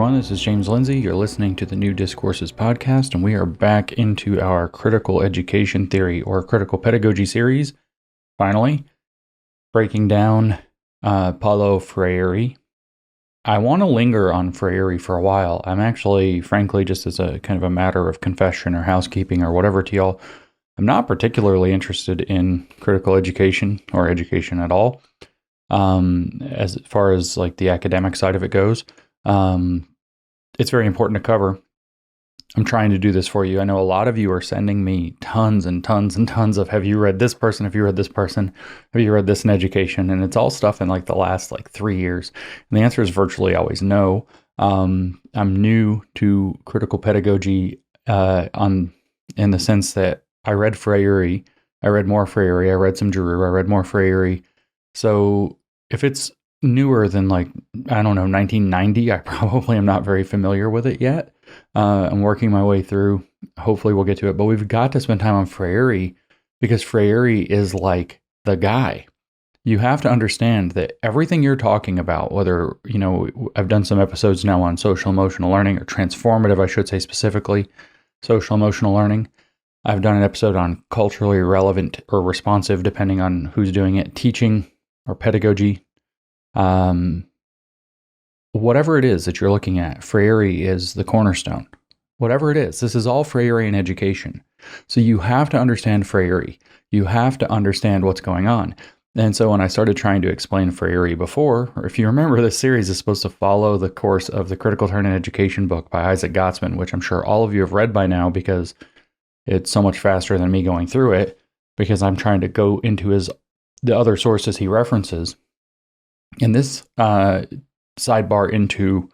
everyone. This is James Lindsay. You're listening to the new Discourses podcast, and we are back into our critical education theory or critical pedagogy series. Finally, breaking down Paulo Freire. I want to linger on Freire for a while. I'm actually, frankly, just as a kind of a matter of confession or housekeeping or whatever to y'all, I'm not particularly interested in critical education or education at all. As far as like the academic side of it goes, it's very important to cover. I'm trying to do this for you. I know a lot of you are sending me tons and tons and tons of, have you read this person? Have you read this person? Have you read this in education? And it's all stuff in like the last 3 years. And the answer is virtually always no. I'm new to critical pedagogy, in the sense that I read Freire, I read more Freire, I read some Giroux, I read more Freire. So if it's newer than 1990, I probably am not very familiar with it yet. I'm working my way through. Hopefully we'll get to it, but we've got to spend time on Freire because Freire is like the guy. You have to understand that everything you're talking about, whether, I've done some episodes now on social emotional learning or transformative, I should say specifically, social emotional learning. I've done an episode on culturally relevant or responsive, depending on who's doing it, teaching or pedagogy. Whatever it is that you're looking at, Freire is the cornerstone. Whatever it is, this is all Freire and education. So you have to understand Freire. You have to understand what's going on. And so when I started trying to explain Freire before, or if you remember, this series is supposed to follow the course of the Critical Turn in Education book by Isaac Gottsman, which I'm sure all of you have read by now because it's so much faster than me going through it, because I'm trying to go into the other sources he references. In this sidebar into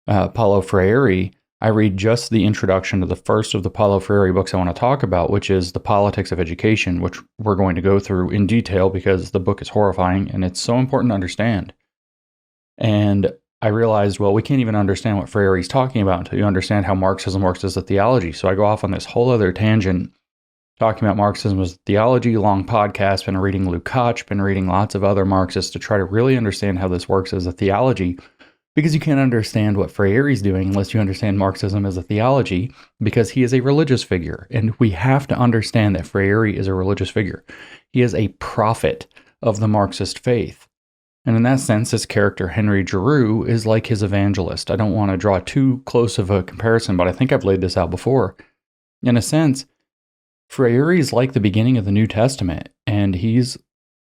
Paulo Freire, I read just the introduction to the first of the Paulo Freire books I want to talk about, which is The Politics of Education, which we're going to go through in detail because the book is horrifying and it's so important to understand. And I realized, well, we can't even understand what Freire is talking about until you understand how Marxism works as a theology. So I go off on this whole other tangent talking about Marxism as theology, long podcast, been reading Lukács, been reading lots of other Marxists to try to really understand how this works as a theology, because you can't understand what Freire is doing unless you understand Marxism as a theology, because he is a religious figure. And we have to understand that Freire is a religious figure. He is a prophet of the Marxist faith. And in that sense, his character, Henry Giroux, is like his evangelist. I don't want to draw too close of a comparison, but I think I've laid this out before. In a sense, Freire is like the beginning of the New Testament, and he's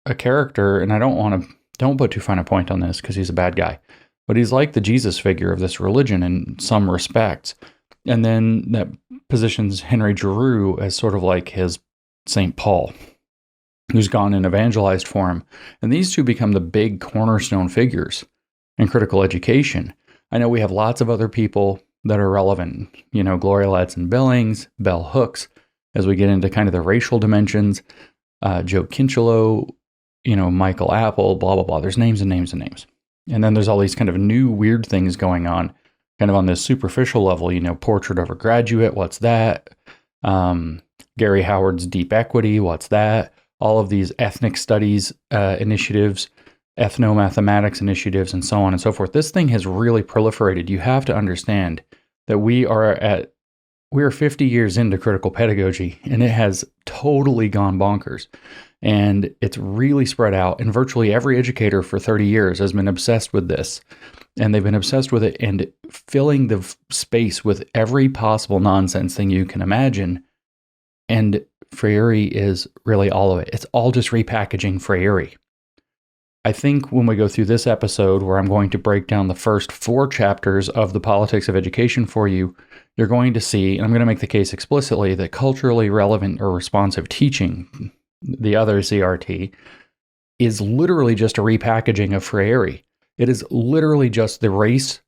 a character, and I don't put too fine a point on this because he's a bad guy, but he's like the Jesus figure of this religion in some respects. And then that positions Henry Giroux as sort of like his St. Paul, who's gone and evangelized for him. And these two become the big cornerstone figures in critical education. I know we have lots of other people that are relevant, Gloria Ladson-Billings, Bell Hooks, as we get into kind of the racial dimensions, Joe Kinchelow, Michael Apple, blah, blah, blah. There's names and names and names. And then there's all these kind of new weird things going on, kind of on this superficial level, Portrait of a Graduate, what's that? Gary Howard's Deep Equity, what's that? All of these ethnic studies initiatives, ethnomathematics initiatives, and so on and so forth. This thing has really proliferated. You have to understand that we are 50 years into critical pedagogy, and it has totally gone bonkers. And it's really spread out, and virtually every educator for 30 years has been obsessed with this. And they've been obsessed with it and filling the space with every possible nonsense thing you can imagine. And Freire is really all of it. It's all just repackaging Freire. I think when we go through this episode, where I'm going to break down the first 4 chapters of The Politics of Education for you, you're going to see, and I'm going to make the case explicitly, that culturally relevant or responsive teaching, the other CRT, is literally just a repackaging of Freire. It is literally just the race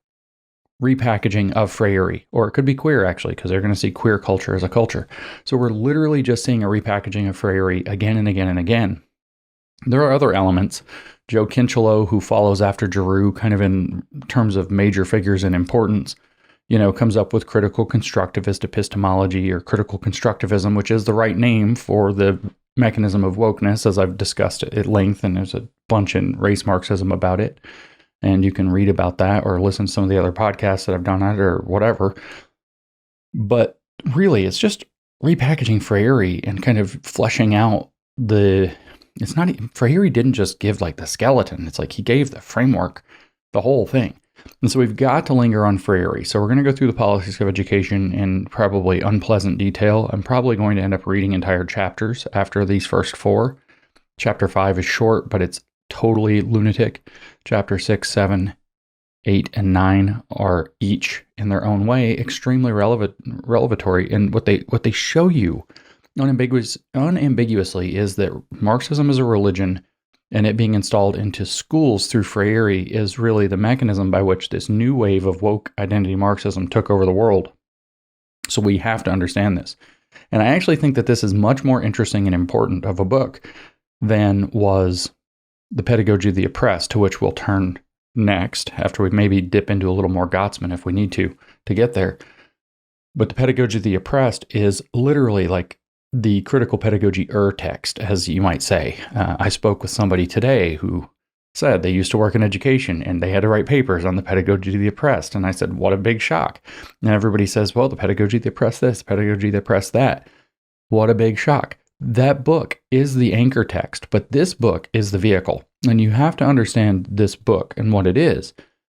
repackaging of Freire, or it could be queer, actually, because they're going to see queer culture as a culture. So we're literally just seeing a repackaging of Freire again and again and again. There are other elements. Joe Kinchelow, who follows after Giroux, kind of in terms of major figures in importance, comes up with critical constructivist epistemology or critical constructivism, which is the right name for the mechanism of wokeness, as I've discussed it at length, and there's a bunch in race Marxism about it. And you can read about that or listen to some of the other podcasts that I've done on it or whatever. But really, it's just repackaging Freire and kind of fleshing out Freire didn't just give like the skeleton. It's like he gave the framework, the whole thing. And so we've got to linger on Freire. So we're going to go through the politics of education in probably unpleasant detail. I'm probably going to end up reading entire chapters after these first 4. Chapter 5 is short, but it's totally lunatic. Chapter 6, 7, 8, and 9 are each in their own way extremely revelatory. And what they show you unambiguously is that Marxism is a religion, and it being installed into schools through Freire is really the mechanism by which this new wave of woke identity Marxism took over the world. So we have to understand this. And I actually think that this is much more interesting and important of a book than was The Pedagogy of the Oppressed, to which we'll turn next after we maybe dip into a little more Gottsman if we need to get there. But The Pedagogy of the Oppressed is literally like the critical pedagogy text, as you might say. I spoke with somebody today who said they used to work in education and they had to write papers on the pedagogy of the oppressed. And I said, what a big shock. And everybody says, well, the pedagogy of the oppressed this, the pedagogy of the oppressed that. What a big shock. That book is the anchor text, but this book is the vehicle. And you have to understand this book and what it is.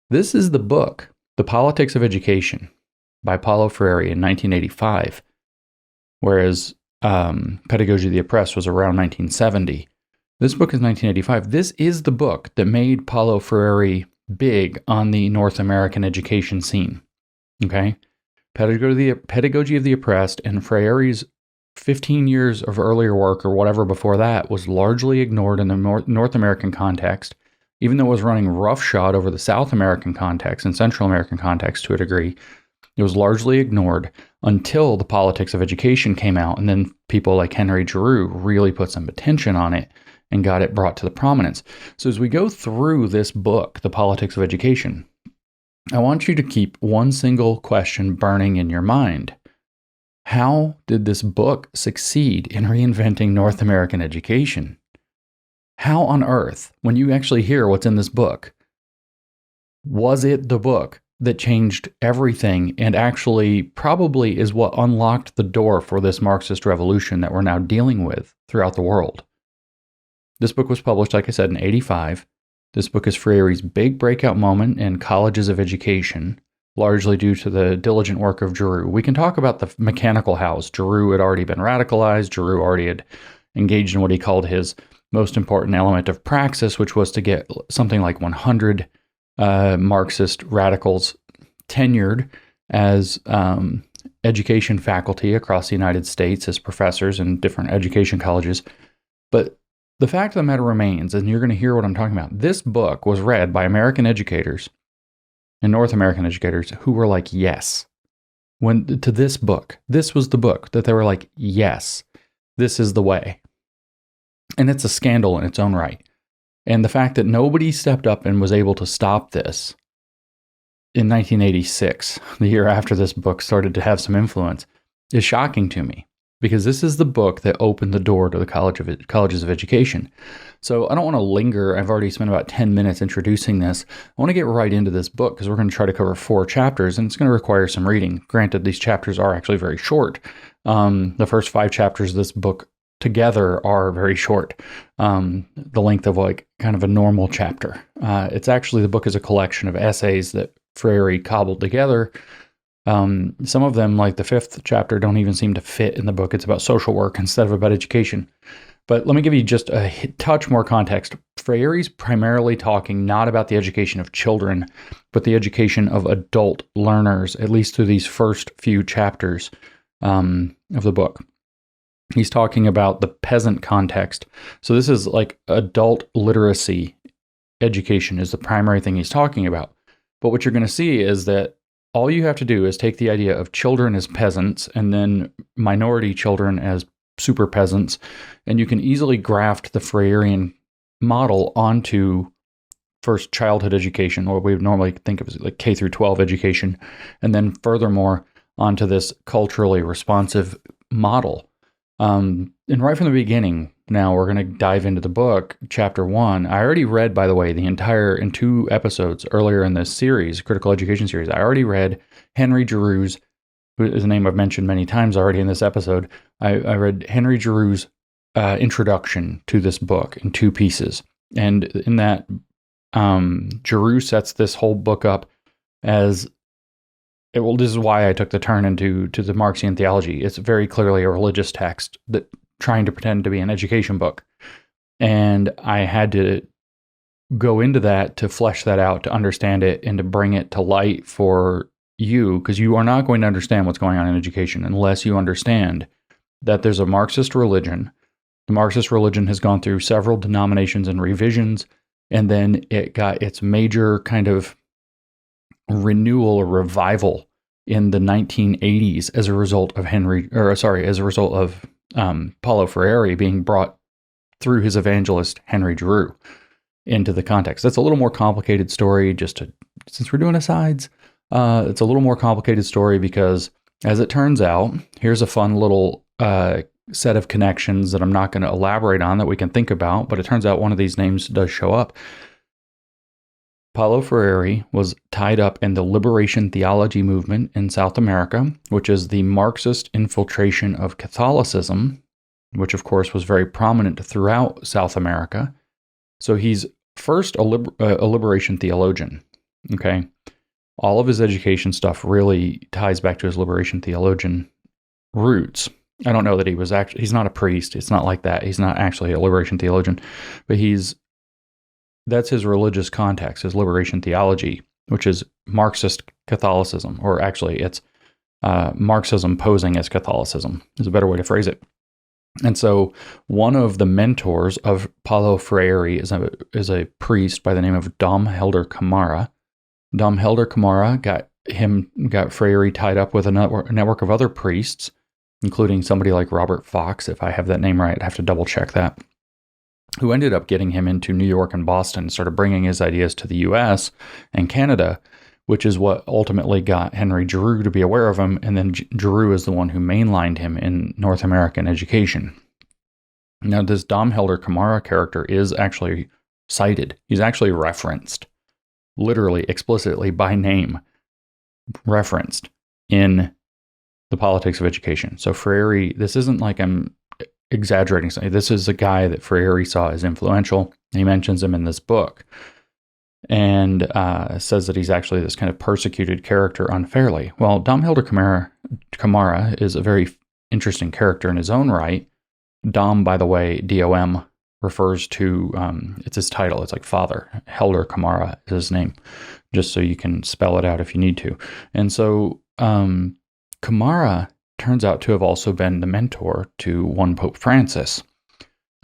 This is the book, The Politics of Education, by Paulo Freire in 1985, whereas Pedagogy of the Oppressed was around 1970. This book is 1985. This is the book that made Paulo Freire big on the North American education scene. Okay? Pedagogy of the Oppressed and Freire's 15 years of earlier work or whatever before that was largely ignored in the North American context, even though it was running roughshod over the South American context and Central American context to a degree. It was largely ignored until The Politics of Education came out, and then people like Henry Giroux really put some attention on it and got it brought to the prominence. So as we go through this book, The Politics of Education, I want you to keep one single question burning in your mind. How did this book succeed in reinventing North American education? How on earth, when you actually hear what's in this book, was it the book that changed everything and actually probably is what unlocked the door for this Marxist revolution that we're now dealing with throughout the world? This book was published, like I said, in 1985. This book is Freire's big breakout moment in colleges of education, largely due to the diligent work of Giroux. We can talk about the mechanical house. Giroux had already been radicalized. Giroux already had engaged in what he called his most important element of praxis, which was to get something like 100 Marxist radicals tenured as education faculty across the United States as professors in different education colleges. But the fact of the matter remains, and you're going to hear what I'm talking about, this book was read by American educators and North American educators who were like, yes. To this book, this was the book that they were like, yes, this is the way. And it's a scandal in its own right. And the fact that nobody stepped up and was able to stop this in 1986, the year after this book started to have some influence, is shocking to me, because this is the book that opened the door to the colleges of education. So I don't want to linger. I've already spent about 10 minutes introducing this. I want to get right into this book because we're going to try to cover 4 chapters, and it's going to require some reading. Granted, these chapters are actually very short. The first 5 chapters of this book together are very short, the length of like kind of a normal chapter. It's actually, the book is a collection of essays that Freire cobbled together. Some of them, like the 5th chapter, don't even seem to fit in the book. It's about social work instead of about education. But let me give you just a touch more context. Freire's primarily talking not about the education of children, but the education of adult learners, at least through these first few chapters of the book. He's talking about the peasant context. So this is like adult literacy education is the primary thing he's talking about. But what you're going to see is that all you have to do is take the idea of children as peasants and then minority children as super peasants, and you can easily graft the Freirean model onto first childhood education, or we would normally think of as like K through 12 education, and then furthermore onto this culturally responsive model. And right from the beginning, Now we're going to dive into the book, chapter 1. I already read, by the way, the entire, in 2 episodes earlier in this series, critical education series, I already read Henry Giroux's, who is a name I've mentioned many times already in this episode. I read Henry Giroux's introduction to this book in 2 pieces. And in that, Giroux sets this whole book up as, well, this is why I took the turn into the Marxian theology. It's very clearly a religious text that trying to pretend to be an education book. And I had to go into that to flesh that out, to understand it, and to bring it to light for you, because you are not going to understand what's going on in education unless you understand that there's a Marxist religion. The Marxist religion has gone through several denominations and revisions, and then it got its major kind of renewal or revival in the 1980s as a result of Paulo Freire being brought through his evangelist Henry Giroux into the context. That's a little more complicated story. Since we're doing asides, it's a little more complicated story because, as it turns out, here's a fun little set of connections that I'm not going to elaborate on that we can think about. But it turns out one of these names does show up. Paulo Freire was tied up in the liberation theology movement in South America, which is the Marxist infiltration of Catholicism, which of course was very prominent throughout South America. So he's first a liberation theologian, okay? All of his education stuff really ties back to his liberation theologian roots. I don't know that he's not a priest. It's not like that. He's not actually a liberation theologian, but that's his religious context, his liberation theology, which is Marxist Catholicism, or actually it's Marxism posing as Catholicism is a better way to phrase it. And so one of the mentors of Paulo Freire is a priest by the name of Dom Helder Camara. Dom Helder Camara got Freire tied up with a network of other priests, including somebody like Robert Fox, if I have that name right. I have to double check that, who ended up getting him into New York and Boston, started bringing his ideas to the US and Canada, which is what ultimately got Henry Giroux to be aware of him, and then Giroux is the one who mainlined him in North American education. Now, this Dom Helder Camara character is actually cited. He's actually referenced, literally, explicitly, by name, referenced in The Politics of Education. So Freire, this isn't like I'm exaggerating something. This is a guy that Freire saw as influential. He mentions him in this book and says that he's actually this kind of persecuted character unfairly. Well, Dom Helder Camara is a very interesting character in his own right. Dom, by the way, D-O-M, refers to, it's his title. It's like father. Helder Camara is his name, just so you can spell it out if you need to. And so Camara turns out to have also been the mentor to one Pope Francis,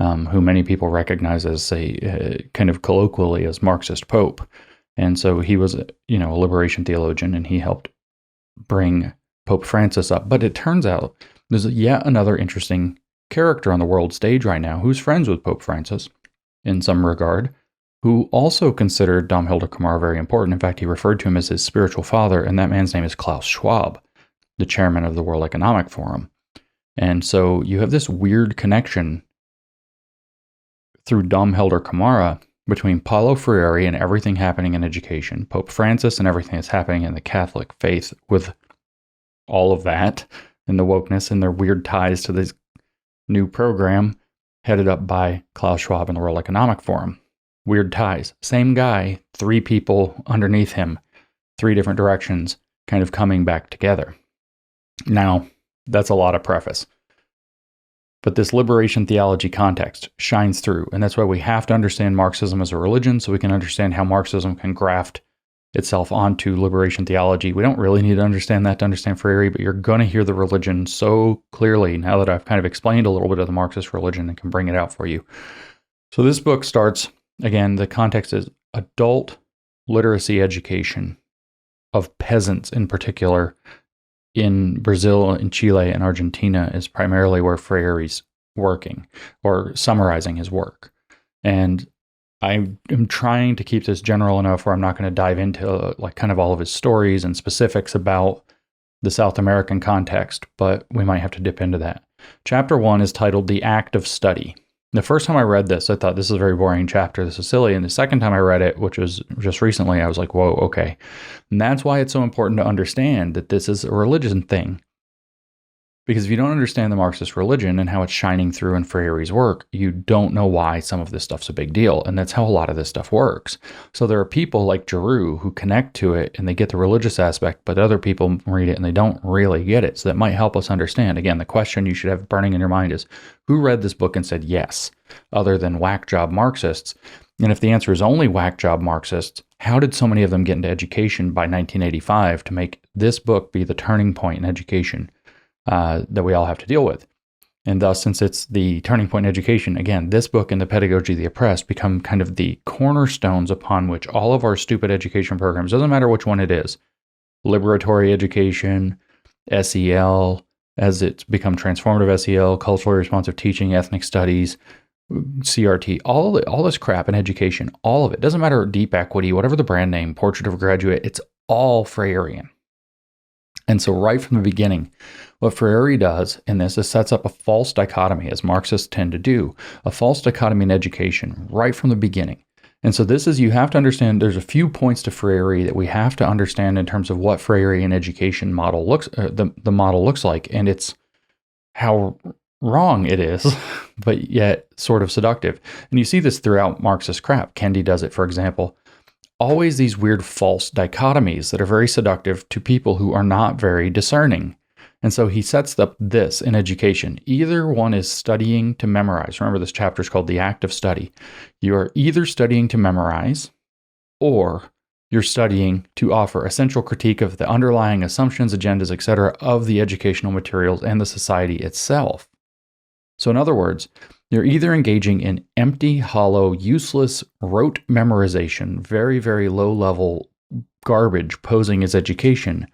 who many people recognize as a kind of colloquially as Marxist Pope. And so he was, a liberation theologian, and he helped bring Pope Francis up. But it turns out there's yet another interesting character on the world stage right now who's friends with Pope Francis in some regard, who also considered Dom Helder Camara very important. In fact, he referred to him as his spiritual father, and that man's name is Klaus Schwab, the chairman of the World Economic Forum. And so you have this weird connection through Dom Helder Camara between Paulo Freire and everything happening in education, Pope Francis and everything that's happening in the Catholic faith, with all of that and the wokeness and their weird ties to this new program headed up by Klaus Schwab and the World Economic Forum. Weird ties. Same guy, 3 people underneath him, 3 different directions, kind of coming back together. Now, that's a lot of preface. But this liberation theology context shines through, and that's why we have to understand Marxism as a religion so we can understand how Marxism can graft itself onto liberation theology. We don't really need to understand that to understand Freire, but you're going to hear the religion so clearly now that I've kind of explained a little bit of the Marxist religion and can bring it out for you. So this book starts, again, the context is adult literacy education of peasants in particular in Brazil, in Chile, and Argentina is primarily where Freire's working or summarizing his work. And I am trying to keep this general enough where I'm not going to dive into like kind of all of his stories and specifics about the South American context, but we might have to dip into that. Chapter 1 is titled The Act of Study. The first time I read this, I thought this is a very boring chapter. This is silly. And the second time I read it, which was just recently, I was like, whoa, okay. And that's why it's so important to understand that this is a religion thing. Because if you don't understand the Marxist religion and how it's shining through in Freire's work, you don't know why some of this stuff's a big deal. And that's how a lot of this stuff works. So there are people like Giroux who connect to it and they get the religious aspect, but other people read it and they don't really get it. So that might help us understand. Again, the question you should have burning in your mind is, who read this book and said yes, other than whack job Marxists? And if the answer is only whack job Marxists, how did so many of them get into education by 1985 to make this book be the turning point in education that we all have to deal with? And thus, since it's the turning point in education, again, this book and the Pedagogy of the Oppressed become kind of the cornerstones upon which all of our stupid education programs, doesn't matter which one it is, liberatory education, SEL, as it's become transformative SEL, culturally responsive teaching, ethnic studies, CRT, all this crap in education, all of it, doesn't matter, deep equity, whatever the brand name, portrait of a graduate, it's all Freirean. And so right from the beginning, what Freire does in this is sets up a false dichotomy, as Marxists tend to do, a false dichotomy in education right from the beginning. And so this is, you have to understand, there's a few points to Freire that we have to understand in terms of what Freirean education model looks, the model looks like, and it's how wrong it is, but yet sort of seductive. And you see this throughout Marxist crap. Kendi does it, for example. Always these weird false dichotomies that are very seductive to people who are not very discerning. And so he sets up this in education. Either one is studying to memorize. Remember, this chapter is called The Act of Study. You are either studying to memorize, or you're studying to offer essential critique of the underlying assumptions, agendas, etc. of the educational materials and the society itself. So in other words, you're either engaging in empty, hollow, useless, rote memorization, very, very low-level garbage posing as education,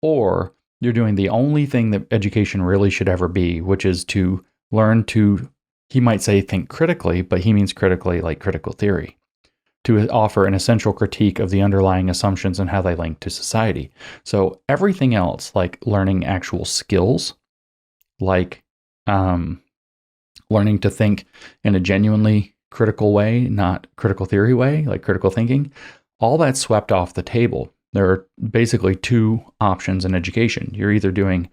or you're doing the only thing that education really should ever be, which is to learn to, he might say, think critically, but he means critically like critical theory, to offer an essential critique of the underlying assumptions and how they link to society. So everything else, like learning actual skills, like learning to think in a genuinely critical way, not critical theory way, like critical thinking, all that's swept off the table. There are basically two options in education. You're either doing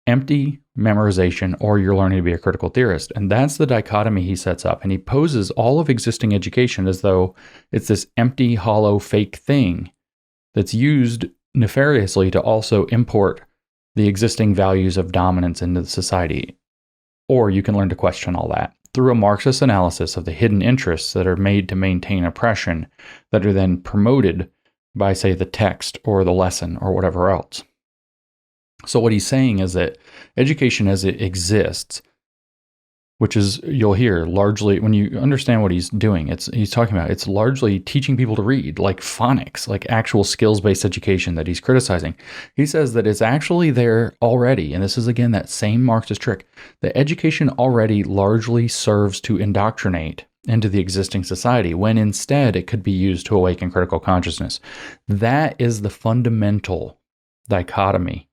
empty memorization or you're learning to be a critical theorist. And that's the dichotomy he sets up. And he poses all of existing education as though it's this empty, hollow, fake thing that's used nefariously to also import the existing values of dominance into the society. Or you can learn to question all that through a Marxist analysis of the hidden interests that are made to maintain oppression that are then promoted by, say, the text or the lesson or whatever else. So what he's saying is that education as it exists, which is, you'll hear largely, when you understand what he's doing, he's talking about, it's largely teaching people to read, like phonics, like actual skills-based education that he's criticizing. He says that it's actually there already, and this is, again, that same Marxist trick. The education already largely serves to indoctrinate into the existing society, when instead it could be used to awaken critical consciousness. That is the fundamental dichotomy,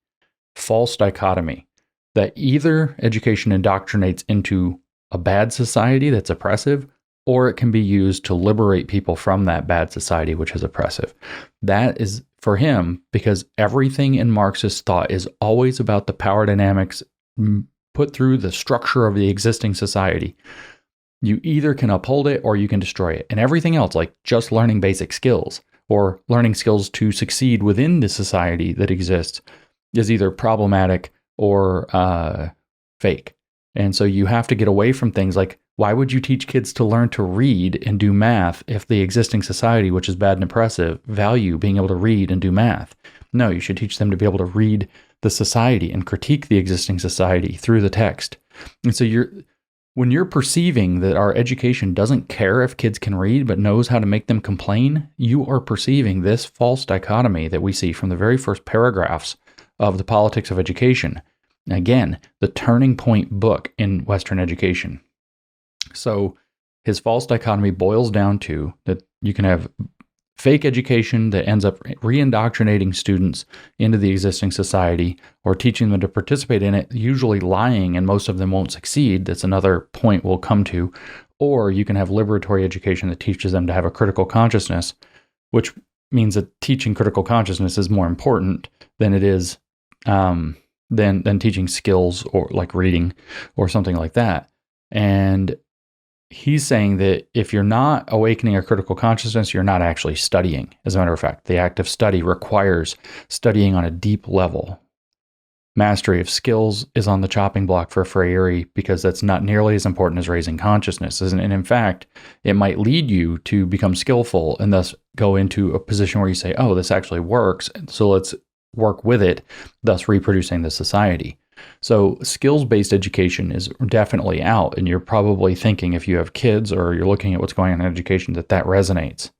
false dichotomy, that either education indoctrinates into a bad society that's oppressive, or it can be used to liberate people from that bad society which is oppressive. That is for him, because everything in Marxist thought is always about the power dynamics put through the structure of the existing society. You either can uphold it or you can destroy it. And everything else, like just learning basic skills or learning skills to succeed within the society that exists, is either problematic or fake. And so you have to get away from things like, why would you teach kids to learn to read and do math if the existing society, which is bad and oppressive, value being able to read and do math? No, you should teach them to be able to read the society and critique the existing society through the text. And so when you're perceiving that our education doesn't care if kids can read but knows how to make them complain, you are perceiving this false dichotomy that we see from the very first paragraphs of The Politics of Education. Again, the turning point book in Western education. So his false dichotomy boils down to that you can have fake education that ends up re-indoctrinating students into the existing society or teaching them to participate in it, usually lying, and most of them won't succeed. That's another point we'll come to. Or you can have liberatory education that teaches them to have a critical consciousness, which means that teaching critical consciousness is more important than it is than teaching skills or like reading or something like that. And he's saying that if you're not awakening a critical consciousness, you're not actually studying. As a matter of fact, the act of study requires studying on a deep level. Mastery of skills is on the chopping block for Freire because that's not nearly as important as raising consciousness. And in fact, it might lead you to become skillful and thus go into a position where you say, oh, this actually works, so let's work with it, thus reproducing the society. So skills-based education is definitely out, and you're probably thinking, if you have kids or you're looking at what's going on in education, that resonates.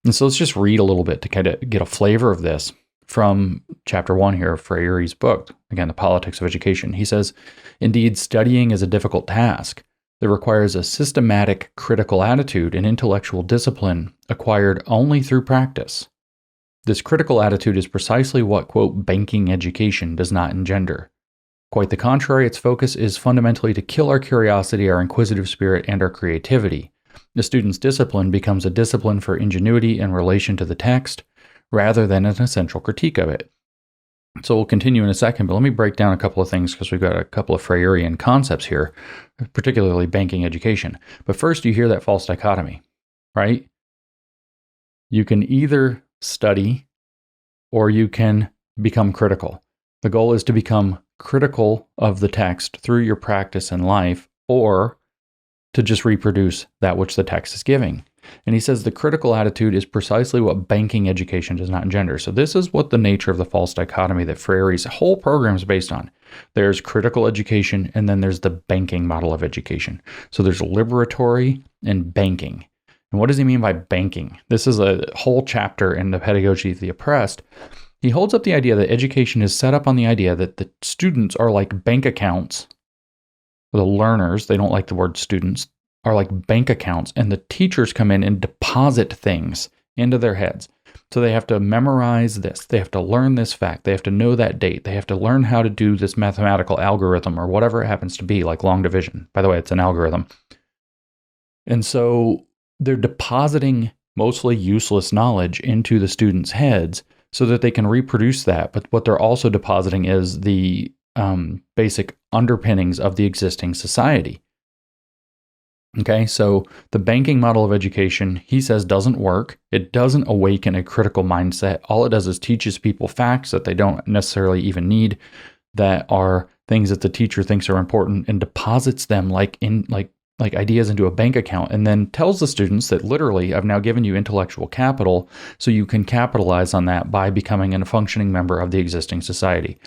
And so let's just read a little bit to kind of get a flavor of this from chapter 1 here of Freire's book, again, The Politics of Education. He says, indeed, studying is a difficult task that requires a systematic critical attitude and intellectual discipline acquired only through practice. This critical attitude is precisely what, quote, banking education does not engender. Quite the contrary, its focus is fundamentally to kill our curiosity, our inquisitive spirit, and our creativity. The student's discipline becomes a discipline for ingenuity in relation to the text, rather than an essential critique of it. So we'll continue in a second, but let me break down a couple of things because we've got a couple of Freirean concepts here, particularly banking education. But first, you hear that false dichotomy, right? You can either study or you can become critical. The goal is to become critical of the text through your practice in life, or to just reproduce that which the text is giving. And he says the critical attitude is precisely what banking education does not engender. So this is what the nature of the false dichotomy that Freire's whole program is based on. There's critical education, and then there's the banking model of education. So there's liberatory and banking. And what does he mean by banking? This is a whole chapter in the Pedagogy of the Oppressed. He holds up the idea that education is set up on the idea that the students are like bank accounts. The learners, they don't like the word students, are like bank accounts, and the teachers come in and deposit things into their heads. So they have to memorize this. They have to learn this fact. They have to know that date. They have to learn how to do this mathematical algorithm or whatever it happens to be, like long division. By the way, it's an algorithm. And so they're depositing mostly useless knowledge into the students' heads so that they can reproduce that. But what they're also depositing is the basic underpinnings of the existing society. Okay, so the banking model of education, he says, doesn't work. It doesn't awaken a critical mindset. All it does is teaches people facts that they don't necessarily even need, that are things that the teacher thinks are important, and deposits them like ideas into a bank account, and then tells the students that literally, I've now given you intellectual capital, so you can capitalize on that by becoming a functioning member of the existing society.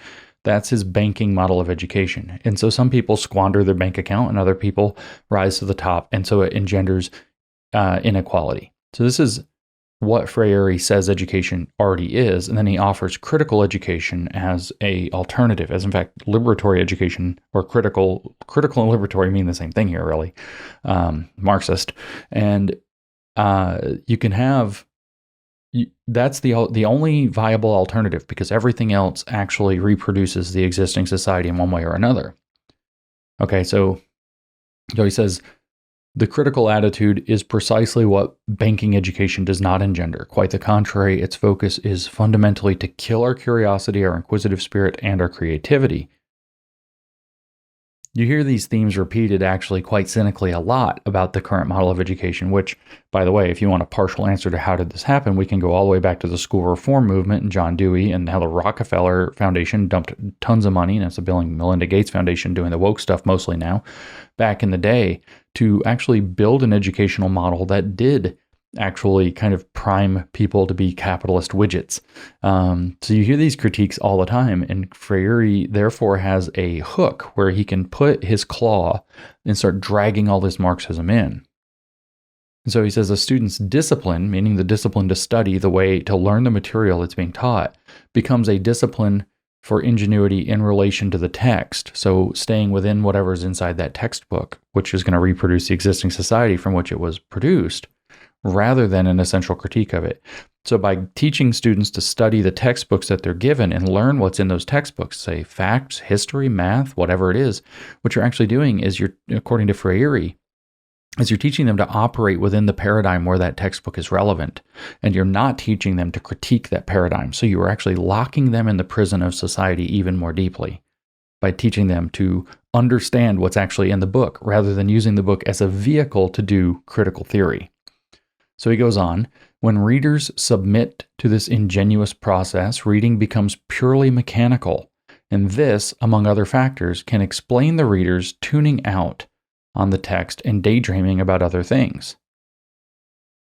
That's his banking model of education. And so some people squander their bank account and other people rise to the top. And so it engenders inequality. So this is what Freire says education already is. And then he offers critical education as a alternative, as in fact, liberatory education, or critical and liberatory mean the same thing here, really, Marxist. And you can have, that's the only viable alternative, because everything else actually reproduces the existing society in one way or another. Okay, so he says, the critical attitude is precisely what banking education does not engender. Quite the contrary, its focus is fundamentally to kill our curiosity, our inquisitive spirit, and our creativity. You hear these themes repeated actually quite cynically a lot about the current model of education, which, by the way, if you want a partial answer to how did this happen, we can go all the way back to the school reform movement and John Dewey, and how the Rockefeller Foundation dumped tons of money, and it's the Bill and Melinda Gates Foundation doing the woke stuff mostly now, back in the day, to actually build an educational model that did actually kind of prime people to be capitalist widgets. So you hear these critiques all the time, and Freire therefore has a hook where he can put his claw and start dragging all this Marxism in. And so he says a student's discipline, meaning the discipline to study, the way to learn the material that's being taught, becomes a discipline for ingenuity in relation to the text. So staying within whatever's inside that textbook, which is going to reproduce the existing society from which it was produced, rather than an essential critique of it. So by teaching students to study the textbooks that they're given and learn what's in those textbooks, say facts, history, math, whatever it is, what you're actually doing is according to Freire, is you're teaching them to operate within the paradigm where that textbook is relevant. And you're not teaching them to critique that paradigm. So you are actually locking them in the prison of society even more deeply by teaching them to understand what's actually in the book rather than using the book as a vehicle to do critical theory. So he goes on, when readers submit to this ingenuous process, reading becomes purely mechanical. And this, among other factors, can explain the readers tuning out on the text and daydreaming about other things.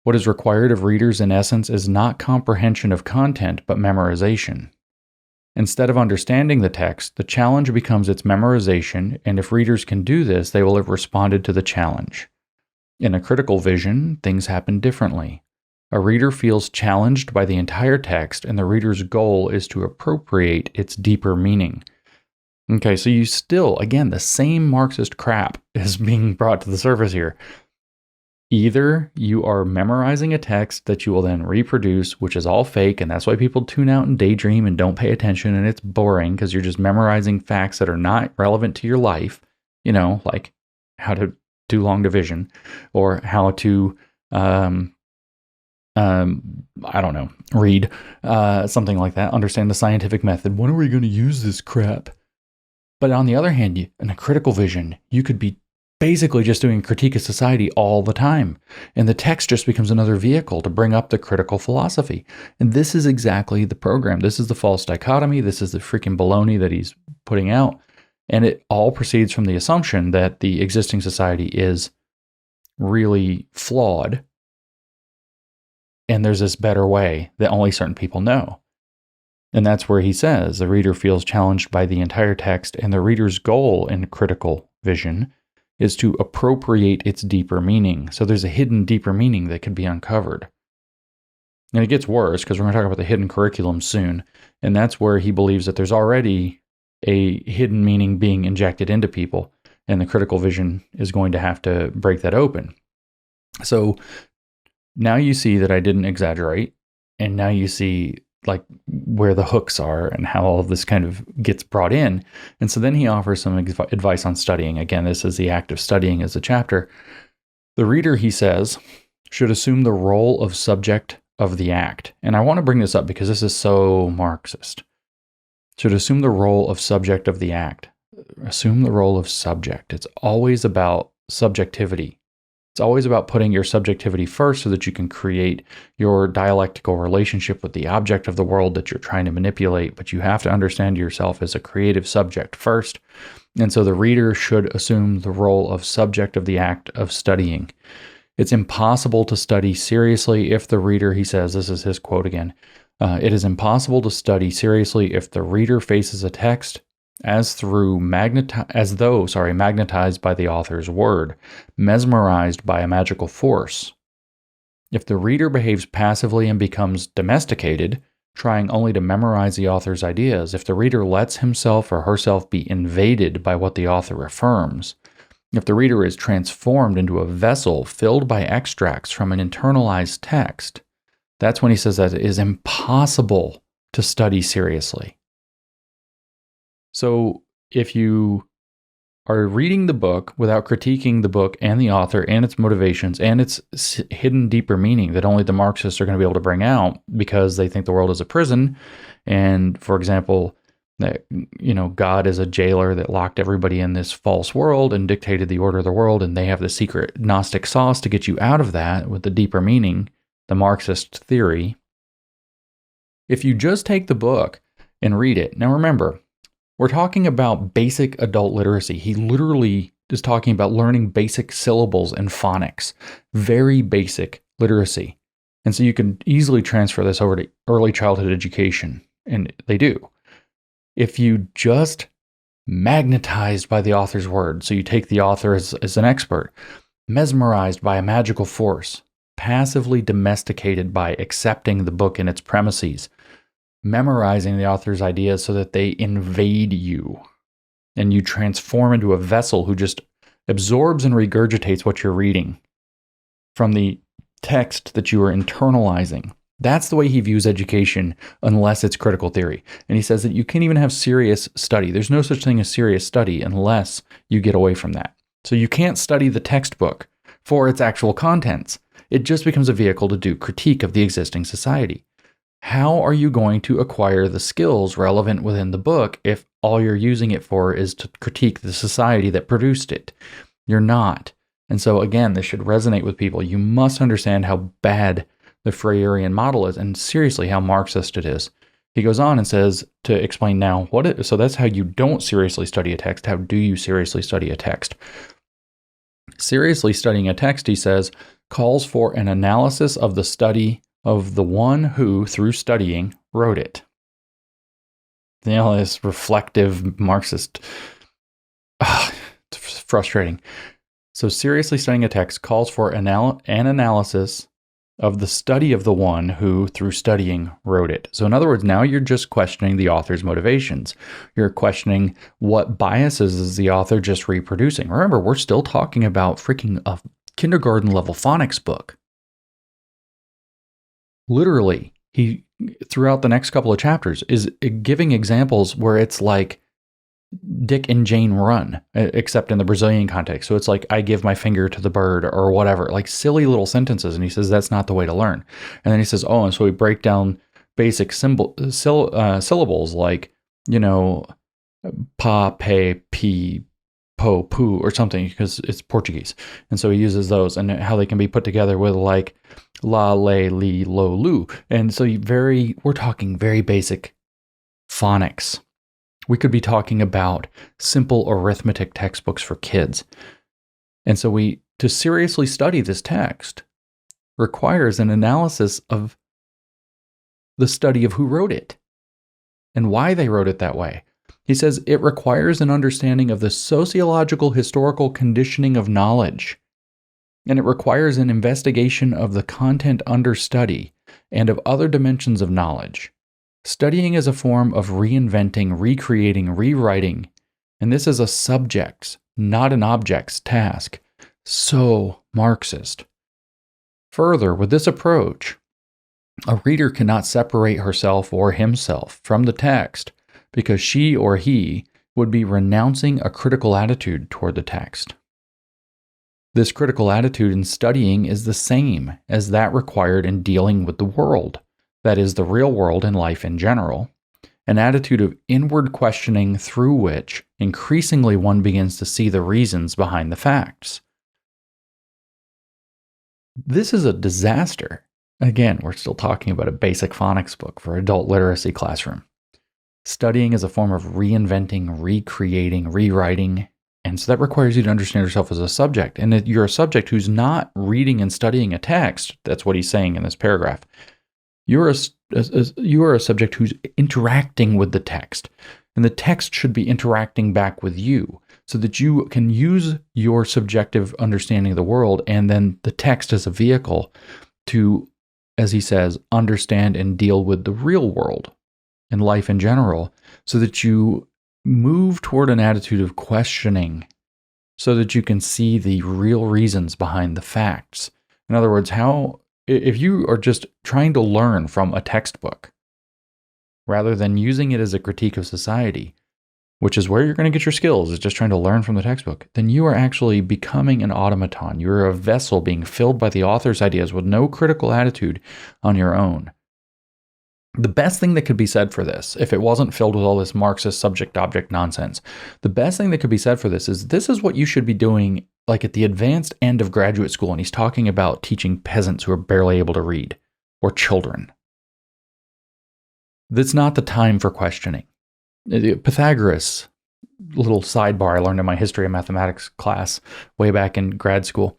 What is required of readers in essence is not comprehension of content, but memorization. Instead of understanding the text, the challenge becomes its memorization, and if readers can do this, they will have responded to the challenge. In a critical vision, things happen differently. A reader feels challenged by the entire text, and the reader's goal is to appropriate its deeper meaning. Okay, so you still, again, the same Marxist crap is being brought to the surface here. Either you are memorizing a text that you will then reproduce, which is all fake, and that's why people tune out and daydream and don't pay attention, and it's boring because you're just memorizing facts that are not relevant to your life, like how to do long division or how to, read, something like that, understand the scientific method. When are we going to use this crap? But on the other hand, in a critical vision, you could be basically just doing critique of society all the time. And the text just becomes another vehicle to bring up the critical philosophy. And this is exactly the program. This is the false dichotomy. This is the freaking baloney that he's putting out. And it all proceeds from the assumption that the existing society is really flawed. And there's this better way that only certain people know. And that's where he says the reader feels challenged by the entire text, and the reader's goal in critical vision is to appropriate its deeper meaning. So there's a hidden deeper meaning that could be uncovered. And it gets worse because we're going to talk about the hidden curriculum soon. And that's where he believes that there's already a hidden meaning being injected into people, and the critical vision is going to have to break that open. So now you see that I didn't exaggerate, and now you see like where the hooks are and how all of this kind of gets brought in. And so then he offers some advice on studying. Again, this is the act of studying as a chapter. The reader, he says, should assume the role of subject of the act. And I want to bring this up because this is so Marxist. Should assume the role of subject of the act. Assume the role of subject. It's always about subjectivity. It's always about putting your subjectivity first so that you can create your dialectical relationship with the object of the world that you're trying to manipulate, but you have to understand yourself as a creative subject first. And so the reader should assume the role of subject of the act of studying. It's impossible to study seriously if the reader, he says, this is his quote again, it is impossible to study seriously if the reader faces a text as though magnetized by the author's word, mesmerized by a magical force. If the reader behaves passively and becomes domesticated, trying only to memorize the author's ideas, if the reader lets himself or herself be invaded by what the author affirms, if the reader is transformed into a vessel filled by extracts from an internalized text, that's when he says that it is impossible to study seriously. So if you are reading the book without critiquing the book and the author and its motivations and its hidden deeper meaning that only the Marxists are going to be able to bring out because they think the world is a prison, and for example, that God is a jailer that locked everybody in this false world and dictated the order of the world, and they have the secret Gnostic sauce to get you out of that with the deeper meaning, the Marxist theory. If you just take the book and read it, now remember, we're talking about basic adult literacy. He literally is talking about learning basic syllables and phonics, very basic literacy. And so you can easily transfer this over to early childhood education, and they do. If you just magnetized by the author's word, so you take the author as an expert, mesmerized by a magical force, passively domesticated by accepting the book and its premises, memorizing the author's ideas so that they invade you, and you transform into a vessel who just absorbs and regurgitates what you're reading from the text that you are internalizing. That's the way he views education, unless it's critical theory. And he says that you can't even have serious study. There's no such thing as serious study unless you get away from that. So you can't study the textbook for its actual contents. It just becomes a vehicle to do critique of the existing society. How are you going to acquire the skills relevant within the book if all you're using it for is to critique the society that produced it? You're not. And so again, this should resonate with people. You must understand how bad the Freirean model is, and seriously how Marxist it is. He goes on and says to explain now so that's how you don't seriously study a text. How do you seriously study a text? Seriously studying a text, he says, calls for an analysis of the study of the one who, through studying, wrote it. You know, this reflective Marxist. It's frustrating. So seriously studying a text calls for an analysis of the study of the one who, through studying, wrote it. So in other words, now you're just questioning the author's motivations. You're questioning what biases is the author just reproducing. Remember, we're still talking about freaking a kindergarten level phonics book. Literally, he, throughout the next couple of chapters, is giving examples where it's like Dick and Jane run, except in the Brazilian context. So it's like, I give my finger to the bird or whatever, like silly little sentences. And he says, that's not the way to learn. And then he says, and so we break down basic syllables like, pa, pe, pi, po, pu, or something, because it's Portuguese. And so he uses those and how they can be put together with like la, le, li, lo, lu. And so we're talking very basic phonics. We could be talking about simple arithmetic textbooks for kids. And so to seriously study this text requires an analysis of the study of who wrote it and why they wrote it that way. He says it requires an understanding of the sociological historical conditioning of knowledge, and it requires an investigation of the content under study and of other dimensions of knowledge. Studying is a form of reinventing, recreating, rewriting, and this is a subject's, not an object's task. So Marxist. Further, with this approach, a reader cannot separate herself or himself from the text because she or he would be renouncing a critical attitude toward the text. This critical attitude in studying is the same as that required in dealing with the world. That is, the real world and life in general, an attitude of inward questioning through which increasingly one begins to see the reasons behind the facts. This is a disaster. Again, we're still talking about a basic phonics book for adult literacy classroom. Studying is a form of reinventing, recreating, rewriting, and so that requires you to understand yourself as a subject. And that you're a subject who's not reading and studying a text. That's what he's saying in this paragraph. You are a subject who's interacting with the text, and the text should be interacting back with you so that you can use your subjective understanding of the world and then the text as a vehicle to, as he says, understand and deal with the real world and life in general, so that you move toward an attitude of questioning so that you can see the real reasons behind the facts. In other words, if you are just trying to learn from a textbook rather than using it as a critique of society, which is where you're going to get your skills, is just trying to learn from the textbook, then you are actually becoming an automaton. You're a vessel being filled by the author's ideas with no critical attitude on your own. The best thing that could be said for this, if it wasn't filled with all this Marxist subject-object nonsense, the best thing that could be said for this is what you should be doing like at the advanced end of graduate school. And he's talking about teaching peasants who are barely able to read, or children. That's not the time for questioning. Pythagoras, little sidebar I learned in my history of mathematics class way back in grad school.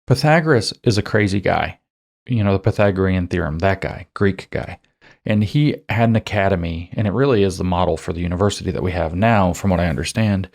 Pythagoras is a crazy guy. The Pythagorean theorem, that guy, Greek guy. And he had an academy, and it really is the model for the university that we have now, from what I understand.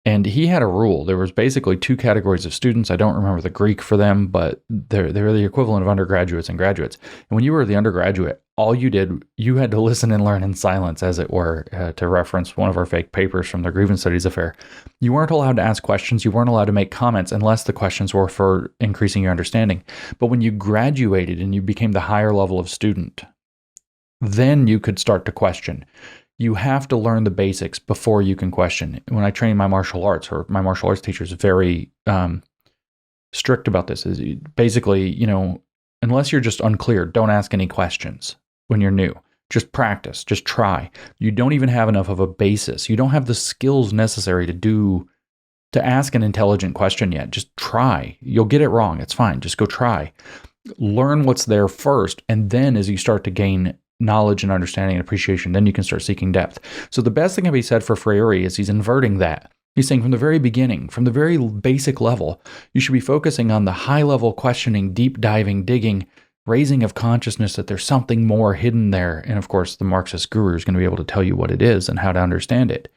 And he had a rule. There was basically two categories of students. I don't remember the Greek for them, but they're the equivalent of undergraduates and graduates. And when you were the undergraduate, all you did, you had to listen and learn in silence, as it were, to reference one of our fake papers from the Grievance Studies affair. You weren't allowed to ask questions. You weren't allowed to make comments unless the questions were for increasing your understanding. But when you graduated and you became the higher level of student, then you could start to question. You have to learn the basics before you can question. When I train my martial arts, or my martial arts teacher is very strict about this, is basically, unless you're just unclear, don't ask any questions when you're new. Just practice, just try. You don't even have enough of a basis. You don't have the skills necessary to ask an intelligent question yet. Just try. You'll get it wrong. It's fine. Just go try. Learn what's there first, and then as you start to gain knowledge and understanding and appreciation, then you can start seeking depth. So the best thing can be said for Freire is he's inverting that. He's saying from the very beginning, from the very basic level, you should be focusing on the high level questioning, deep diving, digging, raising of consciousness that there's something more hidden there. And of course, the Marxist guru is going to be able to tell you what it is and how to understand it.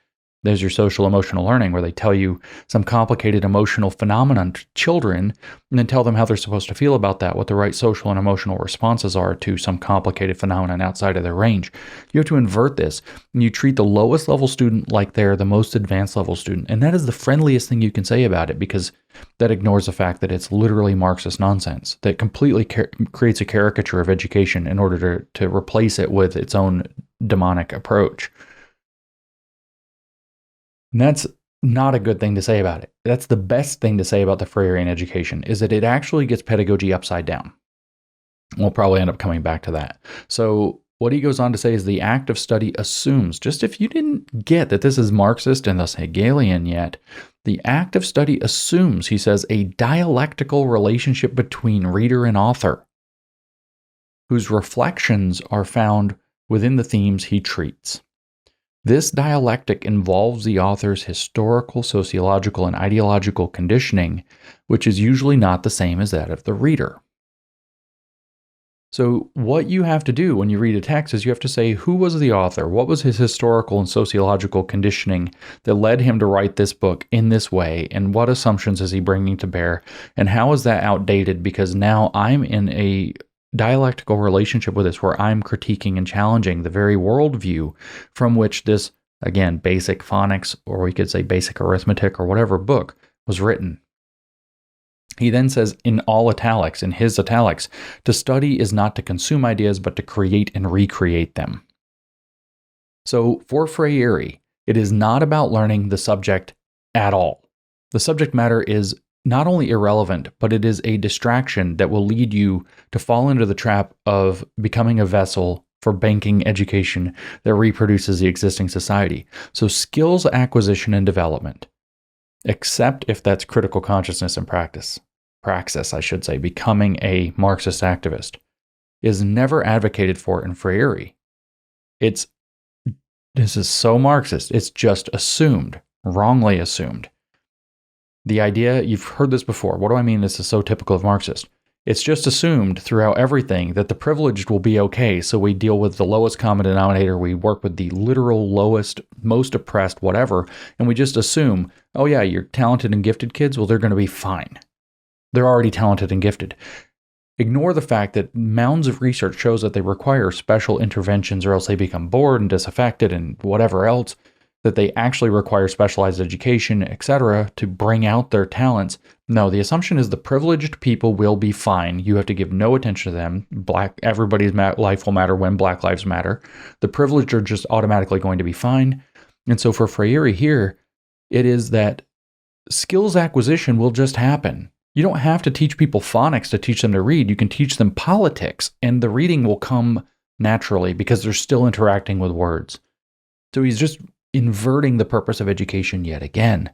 There's your social emotional learning, where they tell you some complicated emotional phenomenon to children and then tell them how they're supposed to feel about that, what the right social and emotional responses are to some complicated phenomenon outside of their range. You have to invert this, and you treat the lowest level student like they're the most advanced level student. And that is the friendliest thing you can say about it, because that ignores the fact that it's literally Marxist nonsense that completely creates a caricature of education in order to replace it with its own demonic approach. And that's not a good thing to say about it. That's the best thing to say about the Freire and Education, is that it actually gets pedagogy upside down. We'll probably end up coming back to that. So what he goes on to say is the act of study assumes, just if you didn't get that this is Marxist and thus Hegelian yet, the act of study assumes, he says, a dialectical relationship between reader and author, whose reflections are found within the themes he treats. This dialectic involves the author's historical, sociological, and ideological conditioning, which is usually not the same as that of the reader. So what you have to do when you read a text is you have to say, who was the author? What was his historical and sociological conditioning that led him to write this book in this way? And what assumptions is he bringing to bear? And how is that outdated? Because now I'm in a dialectical relationship with this, where I'm critiquing and challenging the very worldview from which this, again, basic phonics, or we could say basic arithmetic or whatever book was written. He then says in all italics, in his italics, to study is not to consume ideas, but to create and recreate them. So for Freire, it is not about learning the subject at all. The subject matter is not only irrelevant, but it is a distraction that will lead you to fall into the trap of becoming a vessel for banking education that reproduces the existing society. So skills acquisition and development, except if that's critical consciousness and praxis, I should say, becoming a Marxist activist, is never advocated for in Freire. This is so Marxist, it's just assumed, wrongly assumed. The idea, you've heard this before. What do I mean this is so typical of Marxist? It's just assumed throughout everything that the privileged will be okay, so we deal with the lowest common denominator, we work with the literal lowest, most oppressed, whatever, and we just assume, oh yeah, you're talented and gifted kids, well, they're going to be fine. They're already talented and gifted. Ignore the fact that mounds of research shows that they require special interventions, or else they become bored and disaffected and whatever else, that they actually require specialized education, etc., to bring out their talents. No, the assumption is the privileged people will be fine. You have to give no attention to them. Everybody's life will matter when Black Lives Matter. The privileged are just automatically going to be fine. And so for Freire here, it is that skills acquisition will just happen. You don't have to teach people phonics to teach them to read. You can teach them politics, and the reading will come naturally because they're still interacting with words. So he's just inverting the purpose of education yet again.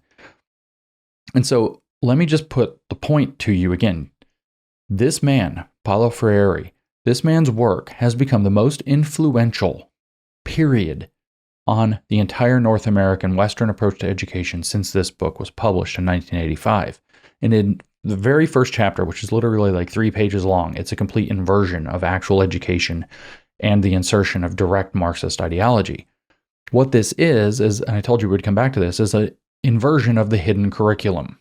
And so let me just put the point to you again. This man, Paulo Freire, this man's work has become the most influential, period, on the entire North American Western approach to education since this book was published in 1985. And in the very first chapter, which is literally like 3 pages long, it's a complete inversion of actual education and the insertion of direct Marxist ideology. What this is, and I told you we'd come back to this, is inversion of the hidden curriculum.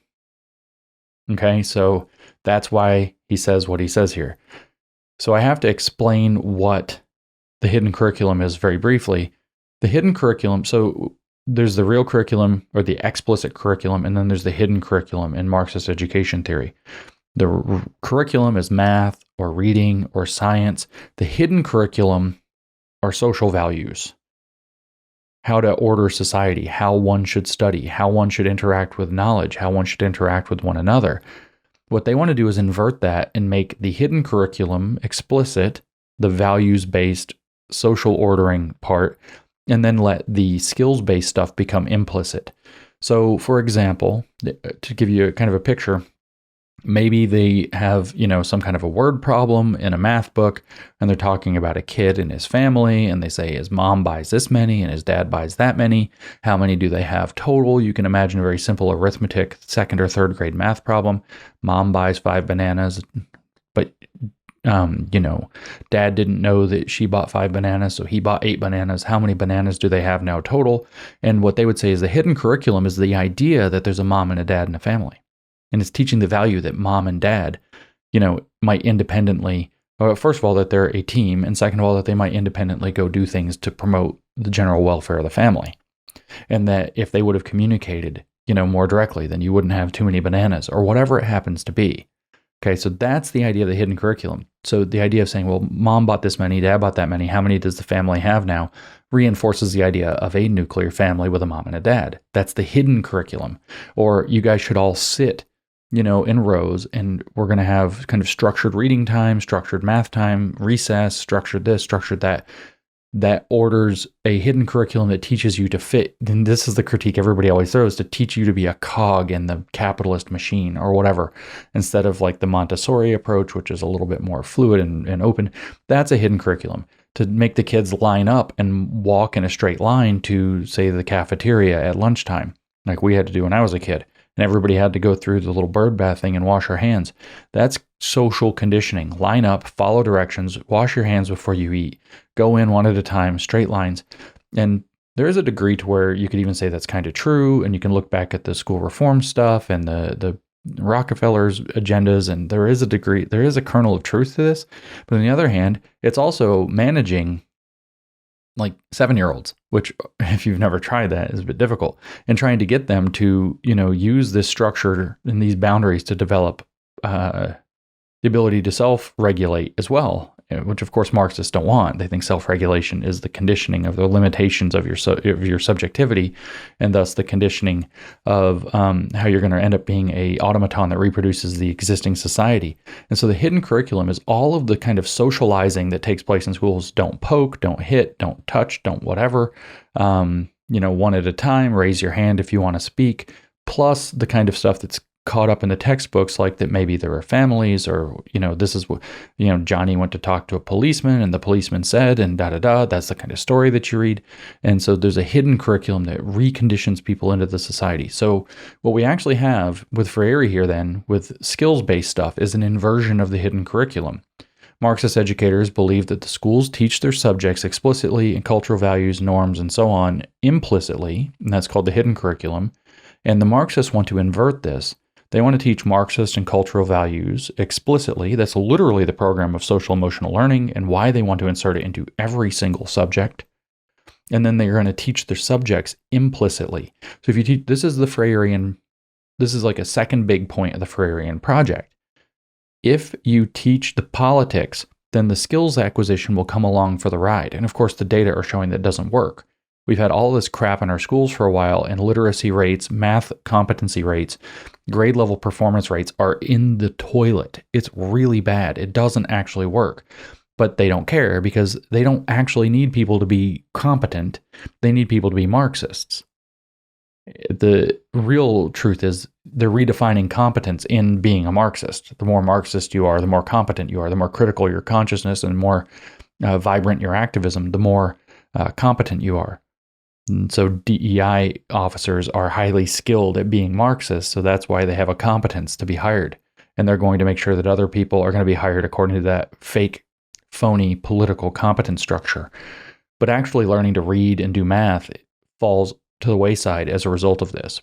Okay, so that's why he says what he says here. So I have to explain what the hidden curriculum is very briefly. The hidden curriculum, so there's the real curriculum or the explicit curriculum, and then there's the hidden curriculum in Marxist education theory. The curriculum is math or reading or science. The hidden curriculum are social values, how to order society, how one should study, how one should interact with knowledge, how one should interact with one another. What they want to do is invert that and make the hidden curriculum explicit, the values-based social ordering part, and then let the skills-based stuff become implicit. So, for example, to give you a kind of a picture, maybe they have, some kind of a word problem in a math book, and they're talking about a kid and his family, and they say his mom buys this many and his dad buys that many. How many do they have total? You can imagine a very simple arithmetic, second or third grade math problem. Mom buys 5 bananas, but dad didn't know that she bought 5 bananas, so he bought 8 bananas. How many bananas do they have now total? And what they would say is the hidden curriculum is the idea that there's a mom and a dad and a family. And it's teaching the value that mom and dad, might independently, first of all, that they're a team, and second of all, that they might independently go do things to promote the general welfare of the family. And that if they would have communicated, more directly, then you wouldn't have too many bananas or whatever it happens to be. Okay, so that's the idea of the hidden curriculum. So the idea of saying, well, mom bought this many, dad bought that many, how many does the family have now, reinforces the idea of a nuclear family with a mom and a dad. That's the hidden curriculum. Or you guys should all sit, in rows, and we're going to have kind of structured reading time, structured math time, recess, structured this, structured that. That orders a hidden curriculum that teaches you to fit. And this is the critique everybody always throws, to teach you to be a cog in the capitalist machine or whatever, instead of like the Montessori approach, which is a little bit more fluid and open. That's a hidden curriculum, to make the kids line up and walk in a straight line to, say, the cafeteria at lunchtime, like we had to do when I was a kid. And everybody had to go through the little bird bath thing and wash our hands. That's social conditioning. Line up, follow directions, wash your hands before you eat. Go in one at a time, straight lines. And there is a degree to where you could even say that's kind of true, and you can look back at the school reform stuff and the Rockefeller's agendas, and there is a kernel of truth to this. But on the other hand, it's also managing like 7-year-olds, which, if you've never tried that, is a bit difficult, and trying to get them to, use this structure and these boundaries to develop the ability to self-regulate as well, which of course Marxists don't want. They think self-regulation is the conditioning of the limitations of your subjectivity, and thus the conditioning of how you're going to end up being a automaton that reproduces the existing society. And so the hidden curriculum is all of the kind of socializing that takes place in schools. Don't poke, don't hit, don't touch, don't whatever. One at a time, raise your hand if you want to speak, plus the kind of stuff that's caught up in the textbooks, like that maybe there are families, or this is what Johnny went to talk to a policeman and the policeman said, and that's the kind of story that you read. And so there's a hidden curriculum that reconditions people into the society. So what we actually have with Freire here then, with skills-based stuff, is an inversion of the hidden curriculum. Marxist educators believe that the schools teach their subjects explicitly in cultural values, norms, and so on implicitly, and that's called the hidden curriculum. And the Marxists want to invert this. They want to teach Marxist and cultural values explicitly. That's literally the program of social emotional learning, and why they want to insert it into every single subject. And then they're going to teach their subjects implicitly. So if you teach, this is like a second big point of the Freirean project. If you teach the politics, then the skills acquisition will come along for the ride. And of course, the data are showing that doesn't work. We've had all this crap in our schools for a while, and literacy rates, math competency rates, grade level performance rates are in the toilet. It's really bad. It doesn't actually work. But they don't care, because they don't actually need people to be competent. They need people to be Marxists. The real truth is they're redefining competence in being a Marxist. The more Marxist you are, the more competent you are, the more critical your consciousness and more vibrant your activism, the more competent you are. And so DEI officers are highly skilled at being Marxists, so that's why they have a competence to be hired. And they're going to make sure that other people are going to be hired according to that fake, phony political competence structure. But actually learning to read and do math falls to the wayside as a result of this.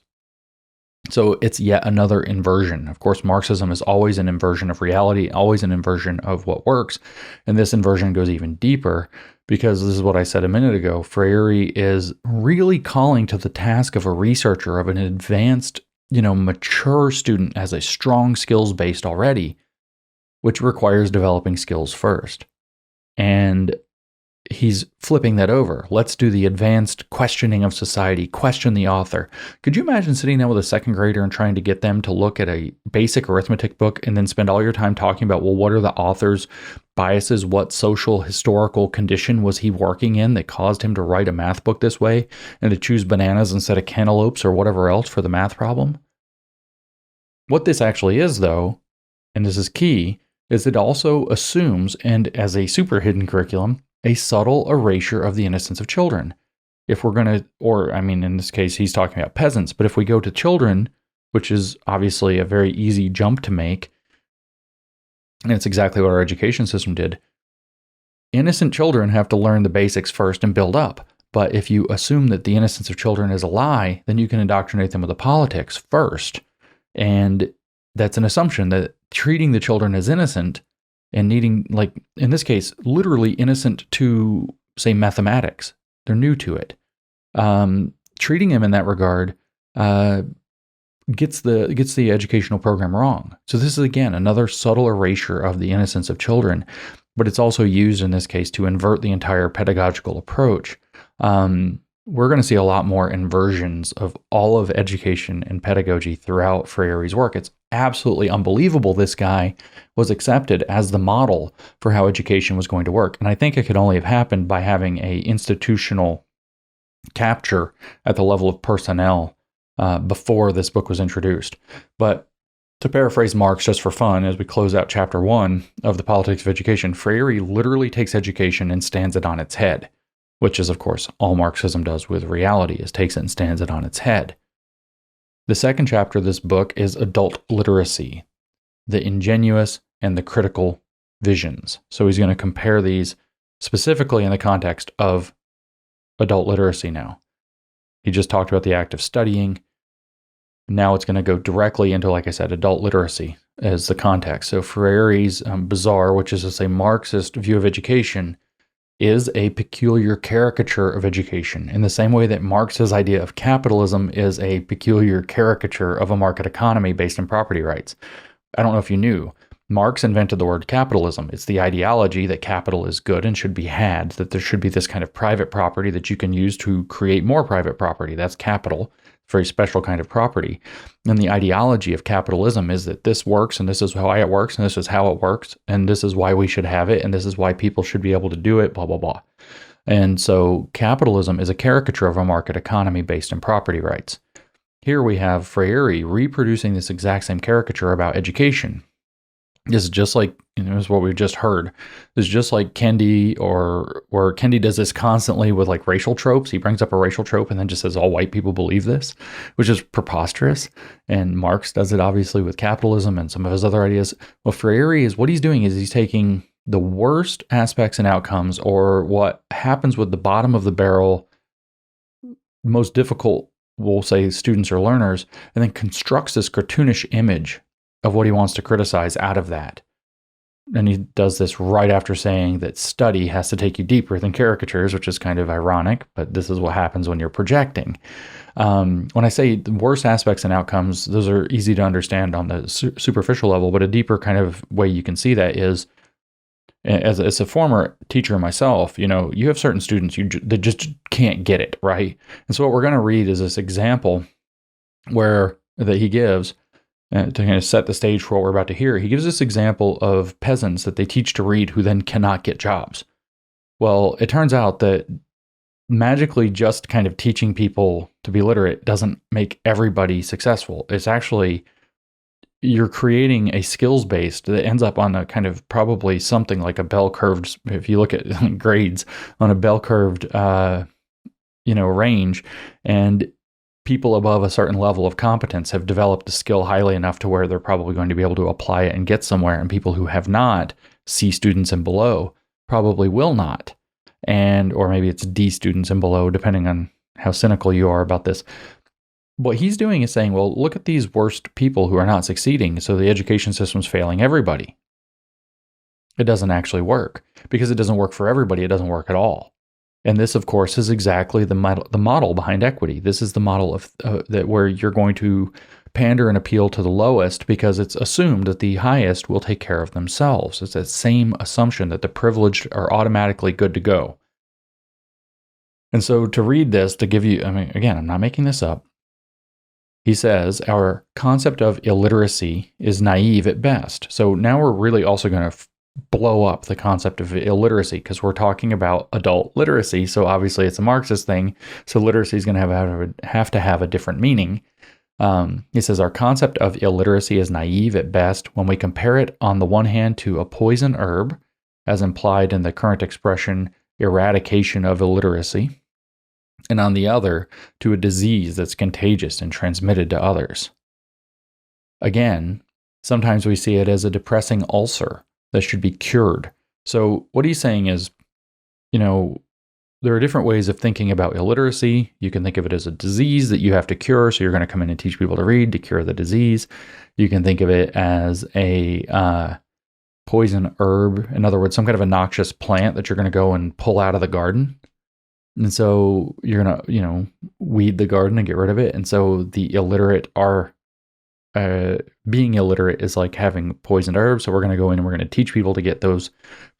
So it's yet another inversion. Of course, Marxism is always an inversion of reality, always an inversion of what works. And this inversion goes even deeper because this is what I said a minute ago. Freire is really calling to the task of a researcher, of an advanced, mature student, as a strong skills based already, which requires developing skills first. And he's flipping that over. Let's do the advanced questioning of society, question the author. Could you imagine sitting down with a second grader and trying to get them to look at a basic arithmetic book and then spend all your time talking about, well, what are the author's biases? What social historical condition was he working in that caused him to write a math book this way and to choose bananas instead of cantaloupes or whatever else for the math problem? What this actually is, though, and this is key, is it also assumes, and as a super hidden curriculum, a subtle erasure of the innocence of children. If we're going to, in this case, he's talking about peasants, but if we go to children, which is obviously a very easy jump to make, and it's exactly what our education system did, innocent children have to learn the basics first and build up. But if you assume that the innocence of children is a lie, then you can indoctrinate them with the politics first. And that's an assumption that treating the children as innocent and needing, like, in this case, literally innocent to, say, mathematics. They're new to it. Treating them in that regard gets the educational program wrong. So this is, again, another subtle erasure of the innocence of children, but it's also used in this case to invert the entire pedagogical approach. We're going to see a lot more inversions of all of education and pedagogy throughout Freire's work. It's absolutely unbelievable this guy was accepted as the model for how education was going to work. And I think it could only have happened by having a institutional capture at the level of personnel before this book was introduced. But to paraphrase Marx just for fun, as we close out chapter 1 of The Politics of Education, Freire literally takes education and stands it on its head, which is, of course, all Marxism does with reality, is takes it and stands it on its head. The second chapter of this book is adult literacy, the ingenuous and the critical visions. So he's going to compare these specifically in the context of adult literacy now. He just talked about the act of studying. Now it's going to go directly into, like I said, adult literacy as the context. So Freire's Bazaar, which is to say Marxist view of education, is a peculiar caricature of education, in the same way that Marx's idea of capitalism is a peculiar caricature of a market economy based on property rights. I don't know if you knew, Marx invented the word capitalism. It's the ideology that capital is good and should be had, that there should be this kind of private property that you can use to create more private property. That's capital, very special kind of property. And the ideology of capitalism is that this works, and this is why it works, and this is how it works, and this is why we should have it, and this is why people should be able to do it, blah, blah, blah. And so capitalism is a caricature of a market economy based on property rights. Here we have Freire reproducing this exact same caricature about education. This is just like, this is what we've just heard. This is just like Kendi, or where Kendi does this constantly with like racial tropes. He brings up a racial trope and then just says all white people believe this, which is preposterous. And Marx does it obviously with capitalism and some of his other ideas. Well, Freire is, what he's doing is he's taking the worst aspects and outcomes, or what happens with the bottom of the barrel, most difficult, we'll say, students or learners, and then constructs this cartoonish image of what he wants to criticize out of that. And he does this right after saying that study has to take you deeper than caricatures, which is kind of ironic, but this is what happens when you're projecting. When I say the worst aspects and outcomes, those are easy to understand on the superficial level, but a deeper kind of way you can see that is, as a former teacher myself, you have certain students that just can't get it, right? And so what we're going to read is this example that he gives, to kind of set the stage for what we're about to hear. He gives this example of peasants that they teach to read who then cannot get jobs. Well, it turns out that magically just kind of teaching people to be literate doesn't make everybody successful. It's actually, you're creating a skills base that ends up on a kind of probably something like a bell-curved, if you look at grades on a bell-curved, range, and people above a certain level of competence have developed the skill highly enough to where they're probably going to be able to apply it and get somewhere. And people who have not, C students and below, probably will not. Or maybe it's D students and below, depending on how cynical you are about this. what he's doing is saying, well, look at these worst people who are not succeeding, so the education system's failing everybody. It doesn't actually work. Because it doesn't work for everybody, it doesn't work at all. And this, of course, is exactly the model behind equity. This is the model of that where you're going to pander and appeal to the lowest because it's assumed that the highest will take care of themselves. It's that same assumption that the privileged are automatically good to go. And so to read this, to give you, again, I'm not making this up. He says, our concept of illiteracy is naive at best. So now we're really also going to blow up the concept of illiteracy because we're talking about adult literacy. So obviously it's a Marxist thing. So literacy is going to have to have a different meaning. He says, our concept of illiteracy is naive at best when we compare it on the one hand to a poison herb, as implied in the current expression, eradication of illiteracy, and on the other to a disease that's contagious and transmitted to others. Again, sometimes we see it as a depressing ulcer that should be cured. So what he's saying is, there are different ways of thinking about illiteracy. You can think of it as a disease that you have to cure, so you're going to come in and teach people to read to cure the disease. You can think of it as a poison herb, in other words, some kind of a noxious plant that you're going to go and pull out of the garden. And so you're going to, weed the garden and get rid of it. And so the illiterate are being illiterate is like having poisoned herbs. So we're going to go in and we're going to teach people to get those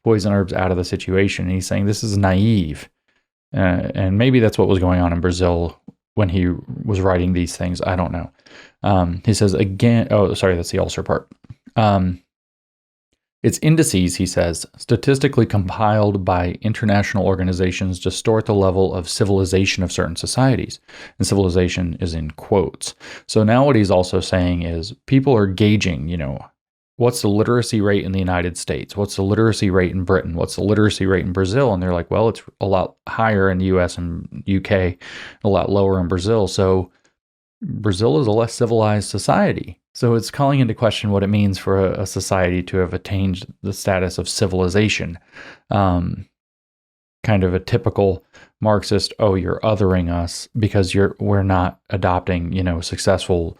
poison herbs out of the situation. And he's saying this is naive. And maybe that's what was going on in Brazil when he was writing these things. I don't know. He says again, that's the ulcer part. Its indices, he says, statistically compiled by international organizations distort the level of civilization of certain societies. And civilization is in quotes. So now what he's also saying is people are gauging, what's the literacy rate in the United States? What's the literacy rate in Britain? What's the literacy rate in Brazil? And they're like, well, it's a lot higher in the US and UK, a lot lower in Brazil. So Brazil is a less civilized society. So it's calling into question what it means for a society to have attained the status of civilization. Kind of a typical Marxist, you're othering us because we're not adopting, successful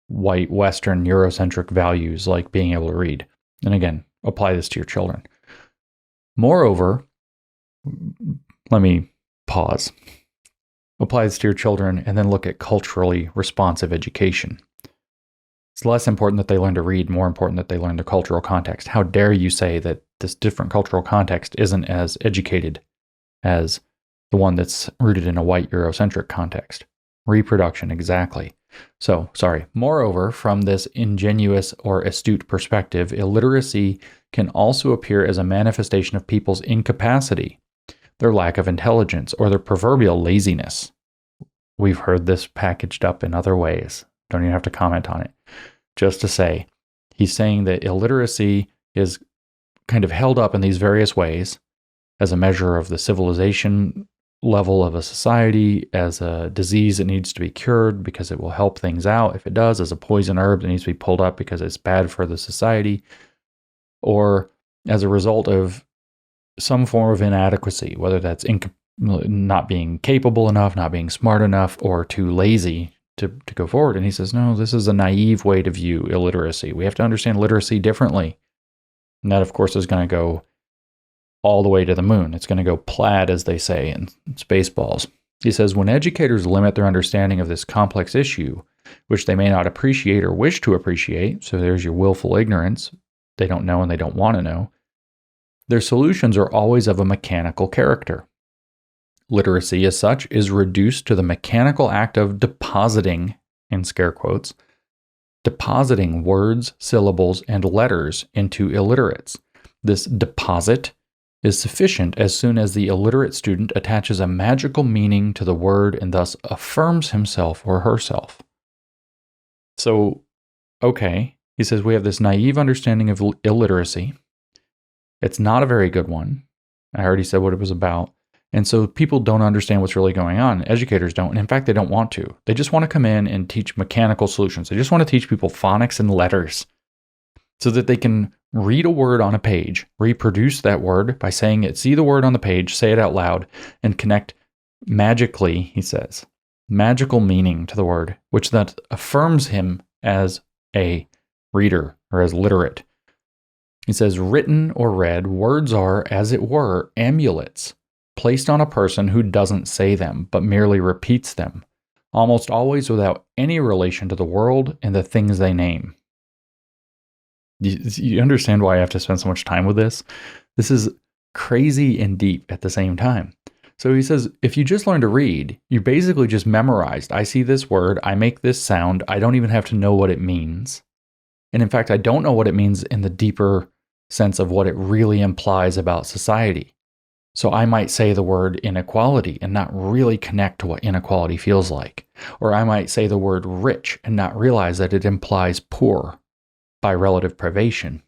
white Western Eurocentric values like being able to read. And again, apply this to your children. Moreover, let me pause. Apply this to your children and then look at culturally responsive education. It's less important that they learn to read, more important that they learn the cultural context. How dare you say that this different cultural context isn't as educated as the one that's rooted in a white Eurocentric context? Reproduction, exactly. So, moreover, from this ingenuous or astute perspective, illiteracy can also appear as a manifestation of people's incapacity, their lack of intelligence, or their proverbial laziness. We've heard this packaged up in other ways. Don't even have to comment on it. Just to say, he's saying that illiteracy is kind of held up in these various ways as a measure of the civilization level of a society, as a disease that needs to be cured because it will help things out. If it does, as a poison herb that needs to be pulled up because it's bad for the society, or as a result of some form of inadequacy, whether that's not being capable enough, not being smart enough, or too lazy to go forward. And he says, no, this is a naive way to view illiteracy. We have to understand literacy differently. And that, of course, is going to go all the way to the moon. It's going to go plaid, as they say in Spaceballs. He says, when educators limit their understanding of this complex issue, which they may not appreciate or wish to appreciate, so there's your willful ignorance, they don't know and they don't want to know, their solutions are always of a mechanical character. Literacy, as such, is reduced to the mechanical act of depositing, in scare quotes, depositing words, syllables, and letters into illiterates. This deposit is sufficient as soon as the illiterate student attaches a magical meaning to the word and thus affirms himself or herself. So, okay, he says we have this naive understanding of illiteracy. It's not a very good one. I already said what it was about. And so people don't understand what's really going on. Educators don't. And in fact, they don't want to. They just want to come in and teach mechanical solutions. They just want to teach people phonics and letters so that they can read a word on a page, reproduce that word by saying it, see the word on the page, say it out loud, and connect magically, he says. magical meaning to the word, which that affirms him as a reader or as literate. He says, written or read, words are, as it were, amulets placed on a person who doesn't say them, but merely repeats them, almost always without any relation to the world and the things they name. You understand why I have to spend so much time with this? This is crazy and deep at the same time. So he says, if you just learn to read, you basically just memorized, I see this word, I make this sound, I don't even have to know what it means. And in fact, I don't know what it means in the deeper sense of what it really implies about society. So I might say the word inequality and not really connect to what inequality feels like. Or I might say the word rich and not realize that it implies poor by relative privation.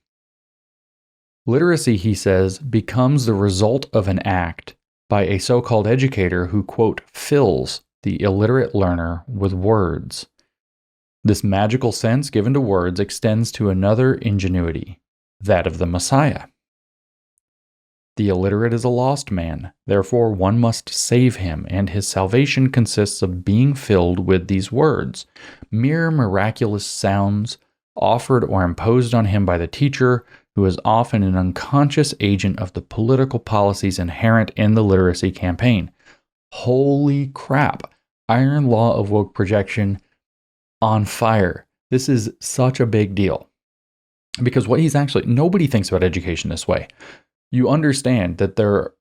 Literacy, he says, becomes the result of an act by a so-called educator who, quote, fills the illiterate learner with words. This magical sense given to words extends to another ingenuity, that of the Messiah. The illiterate is a lost man, therefore one must save him, and his salvation consists of being filled with these words, mere miraculous sounds, offered or imposed on him by the teacher, who is often an unconscious agent of the political policies inherent in the literacy campaign. Holy crap! Iron law of woke projection on fire. This is such a big deal. Because what he's actually, nobody thinks about education this way. You understand that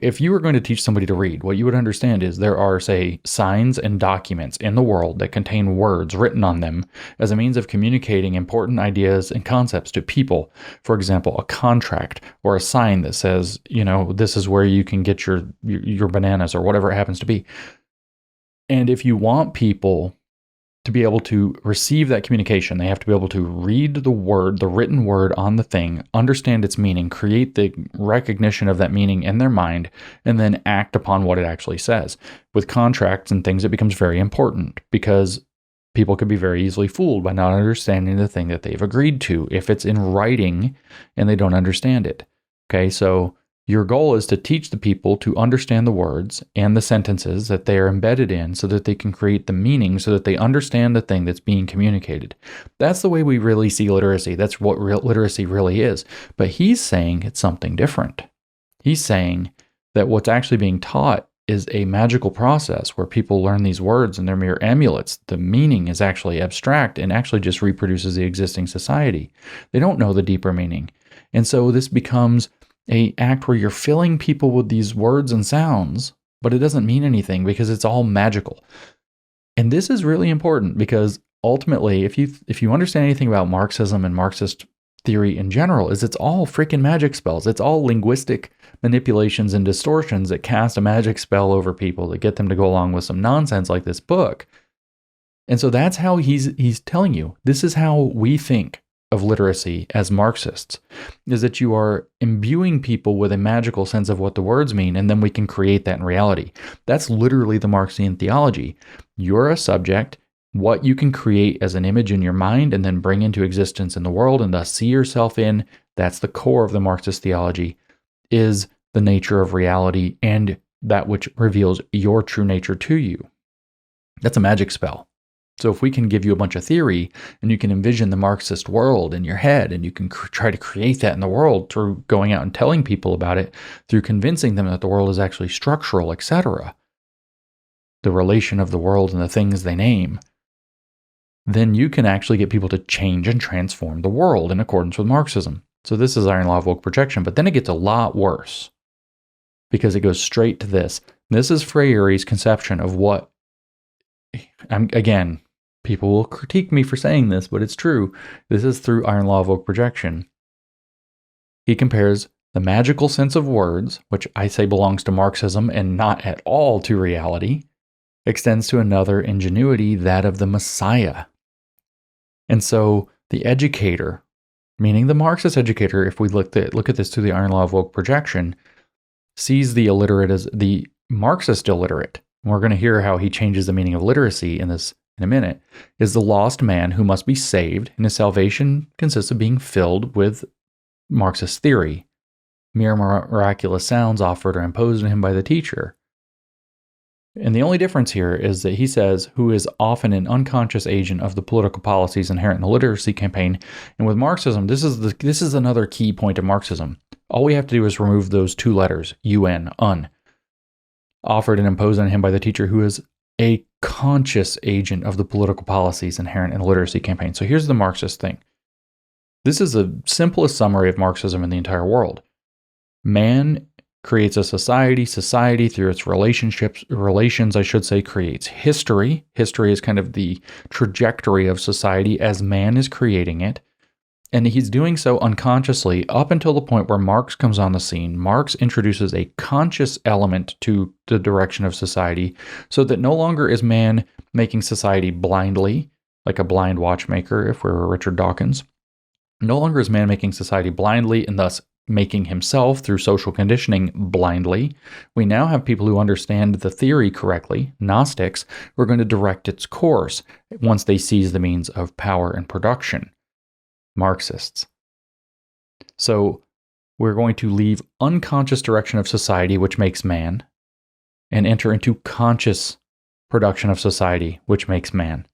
if you were going to teach somebody to read, what you would understand is there are, say, signs and documents in the world that contain words written on them as a means of communicating important ideas and concepts to people. For example, a contract or a sign that says, this is where you can get your bananas or whatever it happens to be. And if you want people to be able to receive that communication, they have to be able to read the word, the written word on the thing, understand its meaning, create the recognition of that meaning in their mind, and then act upon what it actually says. With contracts and things, it becomes very important because people could be very easily fooled by not understanding the thing that they've agreed to if it's in writing and they don't understand it. Okay, so your goal is to teach the people to understand the words and the sentences that they are embedded in so that they can create the meaning so that they understand the thing that's being communicated. That's the way we really see literacy. That's what literacy really is. But he's saying it's something different. He's saying that what's actually being taught is a magical process where people learn these words and they're mere amulets. The meaning is actually abstract and actually just reproduces the existing society. They don't know the deeper meaning. And so this becomes an act where you're filling people with these words and sounds, but it doesn't mean anything because it's all magical. And this is really important because ultimately, if you understand anything about Marxism and Marxist theory in general, is it's all freaking magic spells. It's all linguistic manipulations and distortions that cast a magic spell over people that get them to go along with some nonsense like this book. And so that's how he's telling you, this is how we think of literacy as Marxists, is that you are imbuing people with a magical sense of what the words mean, and then we can create that in reality. That's literally the Marxian theology. You're a subject, what you can create as an image in your mind and then bring into existence in the world and thus see yourself in, that's the core of the Marxist theology, is the nature of reality and that which reveals your true nature to you. That's a magic spell. So if we can give you a bunch of theory and you can envision the Marxist world in your head and you can try to create that in the world through going out and telling people about it, through convincing them that the world is actually structural, etc., the relation of the world and the things they name, then you can actually get people to change and transform the world in accordance with Marxism. So this is iron law of woke projection, but then it gets a lot worse because it goes straight to this. This is Freire's conception of what, again, people will critique me for saying this, but it's true. This is through iron law of woke projection. He compares the magical sense of words, which I say belongs to Marxism and not at all to reality, extends to another ingenuity, that of the Messiah. And so the educator, meaning the Marxist educator, if we look at this through the iron law of woke projection, sees the illiterate as the Marxist illiterate. And we're going to hear how he changes the meaning of literacy in a minute, is the lost man who must be saved, and his salvation consists of being filled with Marxist theory, mere miraculous sounds offered or imposed on him by the teacher. And the only difference here is that he says, who is often an unconscious agent of the political policies inherent in the literacy campaign. And with Marxism, this is another key point of Marxism. All we have to do is remove those two letters, un, offered and imposed on him by the teacher, who is a conscious agent of the political policies inherent in the literacy campaign. So here's the Marxist thing. This is the simplest summary of Marxism in the entire world. Man creates a society. Society, through its relations, creates history. History is kind of the trajectory of society as man is creating it. And he's doing so unconsciously up until the point where Marx comes on the scene. Marx introduces a conscious element to the direction of society so that no longer is man making society blindly, like a blind watchmaker if we're Richard Dawkins. No longer is man making society blindly and thus making himself through social conditioning blindly. We now have people who understand the theory correctly, Gnostics, who are going to direct its course once they seize the means of power and production, Marxists. So we're going to leave unconscious direction of society, which makes man, and enter into conscious production of society, which makes man.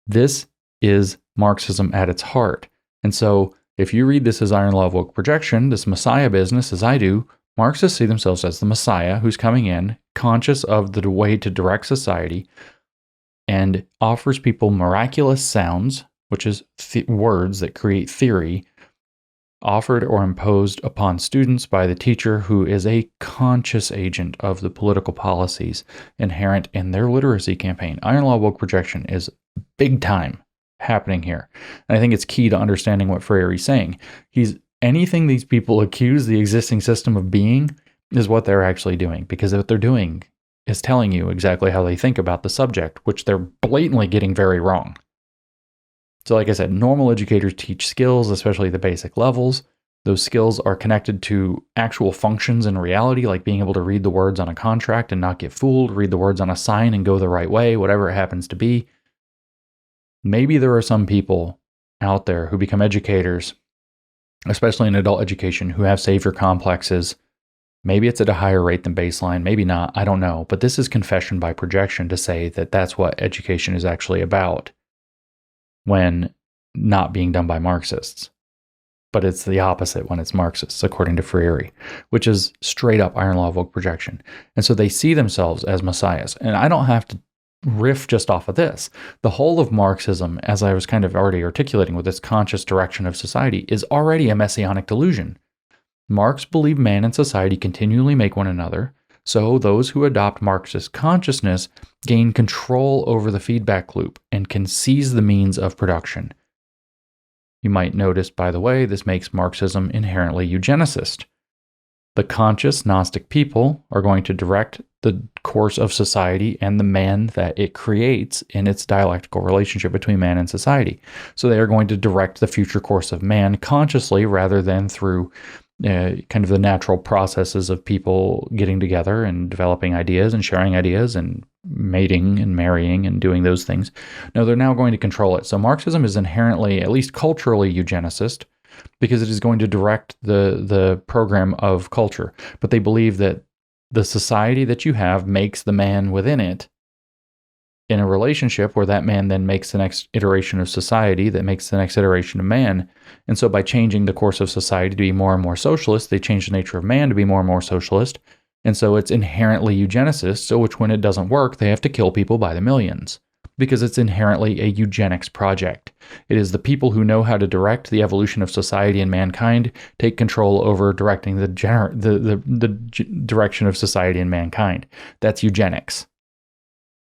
This is Marxism at its heart. And so if you read this as Iron Law of Woke Projection, this Messiah business, as I do, Marxists see themselves as the Messiah who's coming in, conscious of the way to direct society, and offers people miraculous sounds, which is words that create theory, offered or imposed upon students by the teacher, who is a conscious agent of the political policies inherent in their literacy campaign. Iron Law of Woke Projection is big time happening here. And I think it's key to understanding what Freire is saying. Anything these people accuse the existing system of being is what they're actually doing, because what they're doing is telling you exactly how they think about the subject, which they're blatantly getting very wrong. So like I said, normal educators teach skills, especially the basic levels. Those skills are connected to actual functions in reality, like being able to read the words on a contract and not get fooled, read the words on a sign and go the right way, whatever it happens to be. Maybe there are some people out there who become educators, especially in adult education, who have savior complexes. Maybe it's at a higher rate than baseline, maybe not, I don't know. But this is confession by projection to say that that's what education is actually about when not being done by Marxists. But it's the opposite when it's Marxists, according to Freire, which is straight up Iron Law of Woke Projection. And so they see themselves as messiahs. And I don't have to riff just off of this. The whole of Marxism, as I was kind of already articulating with its conscious direction of society, is already a messianic delusion. Marx believed man and society continually make one another, so those who adopt Marxist consciousness gain control over the feedback loop and can seize the means of production. You might notice, by the way, this makes Marxism inherently eugenicist. The conscious Gnostic people are going to direct the course of society and the man that it creates in its dialectical relationship between man and society. So they are going to direct the future course of man consciously rather than through kind of the natural processes of people getting together and developing ideas and sharing ideas and mating and marrying and doing those things. No, they're now going to control it. So Marxism is inherently, at least culturally, eugenicist, because it is going to direct the program of culture. But they believe that the society that you have makes the man within it in a relationship where that man then makes the next iteration of society that makes the next iteration of man. And so by changing the course of society to be more and more socialist, they change the nature of man to be more and more socialist. And so it's inherently eugenicist, so which when it doesn't work, they have to kill people by the millions, because it's inherently a eugenics project. It is the people who know how to direct the evolution of society and mankind take control over directing the direction of society and mankind. That's eugenics.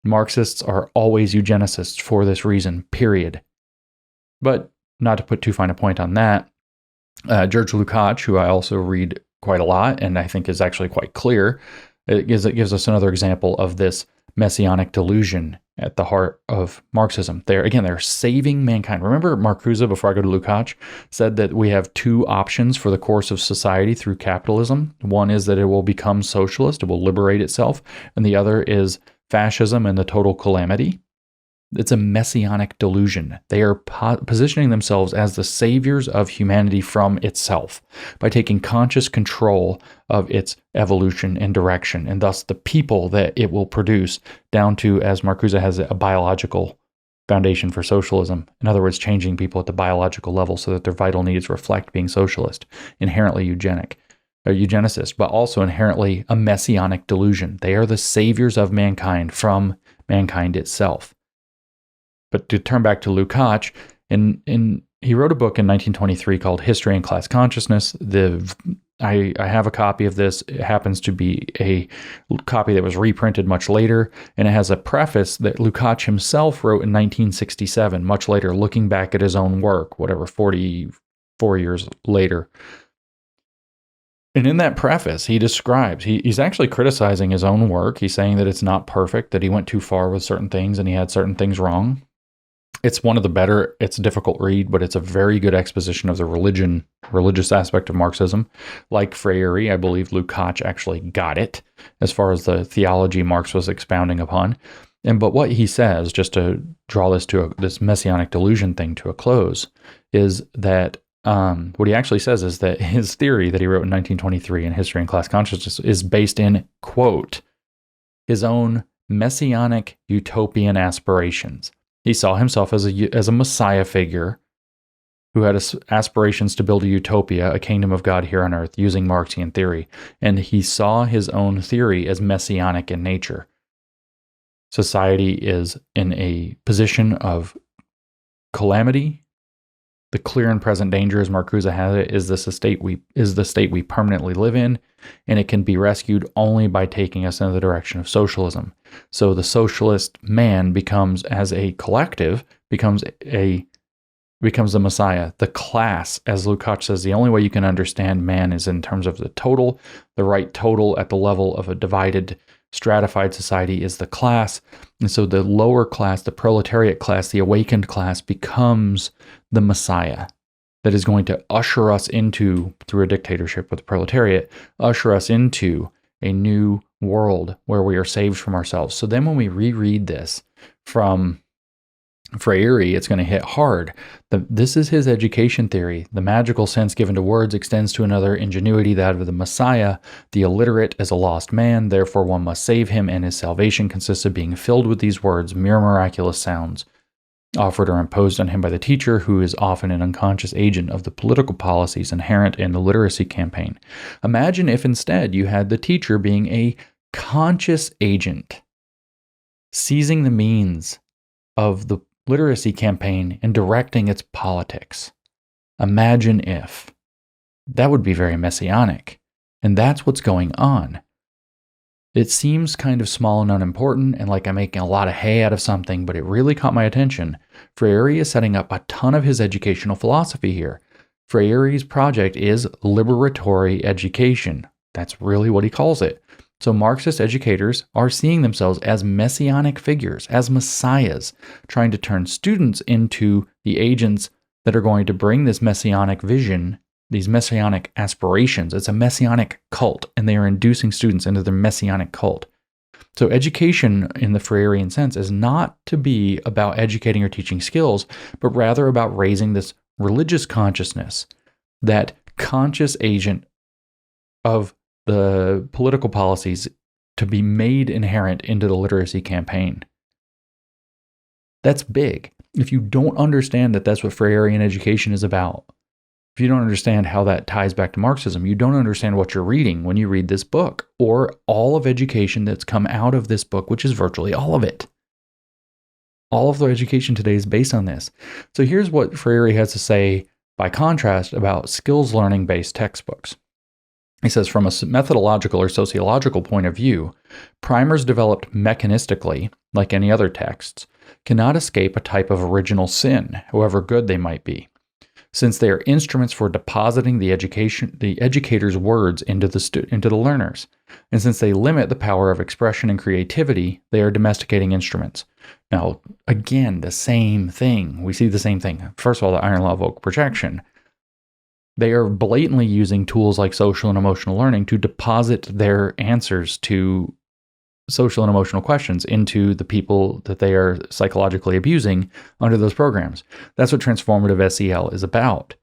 Marxists are always eugenicists for this reason, period. But not to put too fine a point on that, George Lukács, who I also read quite a lot and I think is actually quite clear, it gives us another example of this messianic delusion at the heart of Marxism. They're saving mankind. Remember Marcuse, before I go to Lukács, said that we have two options for the course of society through capitalism. One is that it will become socialist, it will liberate itself, and the other is fascism and the total calamity. It's a messianic delusion. They are positioning themselves as the saviors of humanity from itself by taking conscious control of its evolution and direction, and thus the people that it will produce down to, as Marcuse has it, a biological foundation for socialism. In other words, changing people at the biological level so that their vital needs reflect being socialist, inherently eugenicist, but also inherently a messianic delusion. They are the saviors of mankind from mankind itself. But to turn back to Lukács, he wrote a book in 1923 called History and Class Consciousness. I have a copy of this. It happens to be a copy that was reprinted much later, and it has a preface that Lukács himself wrote in 1967, much later, looking back at his own work, 44 years later. And in that preface, he describes, he's actually criticizing his own work. He's saying that it's not perfect, that he went too far with certain things and he had certain things wrong. It's one of the better, it's a difficult read, but it's a very good exposition of the religious aspect of Marxism. Like Freire, I believe Lukács actually got it as far as the theology Marx was expounding upon. But what he says, just to draw this messianic delusion thing to a close, is that what he actually says is that his theory that he wrote in 1923 in History and Class Consciousness is based in, quote, his own messianic utopian aspirations. He saw himself as a messiah figure who had aspirations to build a utopia, a kingdom of God here on earth, using Marxian theory. And he saw his own theory as messianic in nature. Society is in a position of calamity. The clear and present danger, as Marcuse has it, is the state we permanently live in, and it can be rescued only by taking us in the direction of socialism. So the socialist man becomes, as a collective, becomes the Messiah. The class, as Lukács says, the only way you can understand man is in terms of the right total at the level of a divided, stratified society is the class. And so the lower class, the proletariat class, the awakened class becomes the Messiah that is going to usher us into, through a dictatorship with the proletariat, usher us into a new world where we are saved from ourselves. So then when we reread this from Freire, it's going to hit hard. This is his education theory. The magical sense given to words extends to another ingenuity, that of the Messiah, the illiterate as a lost man. Therefore, one must save him, and his salvation consists of being filled with these words, mere miraculous sounds, offered or imposed on him by the teacher, who is often an unconscious agent of the political policies inherent in the literacy campaign. Imagine if instead you had the teacher being a conscious agent, seizing the means of the literacy campaign and directing its politics. Imagine if. That would be very messianic. And that's what's going on. It seems kind of small and unimportant and like I'm making a lot of hay out of something, but it really caught my attention. Freire is setting up a ton of his educational philosophy here. Freire's project is liberatory education. That's really what he calls it. So Marxist educators are seeing themselves as messianic figures, as messiahs, trying to turn students into the agents that are going to bring this messianic vision, these messianic aspirations. It's a messianic cult, and they are inducing students into their messianic cult. So education in the Freirean sense is not to be about educating or teaching skills, but rather about raising this religious consciousness, that conscious agent of the political policies to be made inherent into the literacy campaign. That's big. If you don't understand that that's what Freirean education is about, if you don't understand how that ties back to Marxism, you don't understand what you're reading when you read this book, or all of education that's come out of this book, which is virtually all of it. All of the education today is based on this. So here's what Freire has to say, by contrast, about skills learning-based textbooks. He says, from a methodological or sociological point of view, primers developed mechanistically, like any other texts, cannot escape a type of original sin, however good they might be, since they are instruments for depositing the educator's words into the learners. And since they limit the power of expression and creativity, they are domesticating instruments. Now, again, the same thing. We see the same thing. First of all, the iron law of vocal projection. They are blatantly using tools like social and emotional learning to deposit their answers to social and emotional questions into the people that they are psychologically abusing under those programs. That's what transformative SEL is about.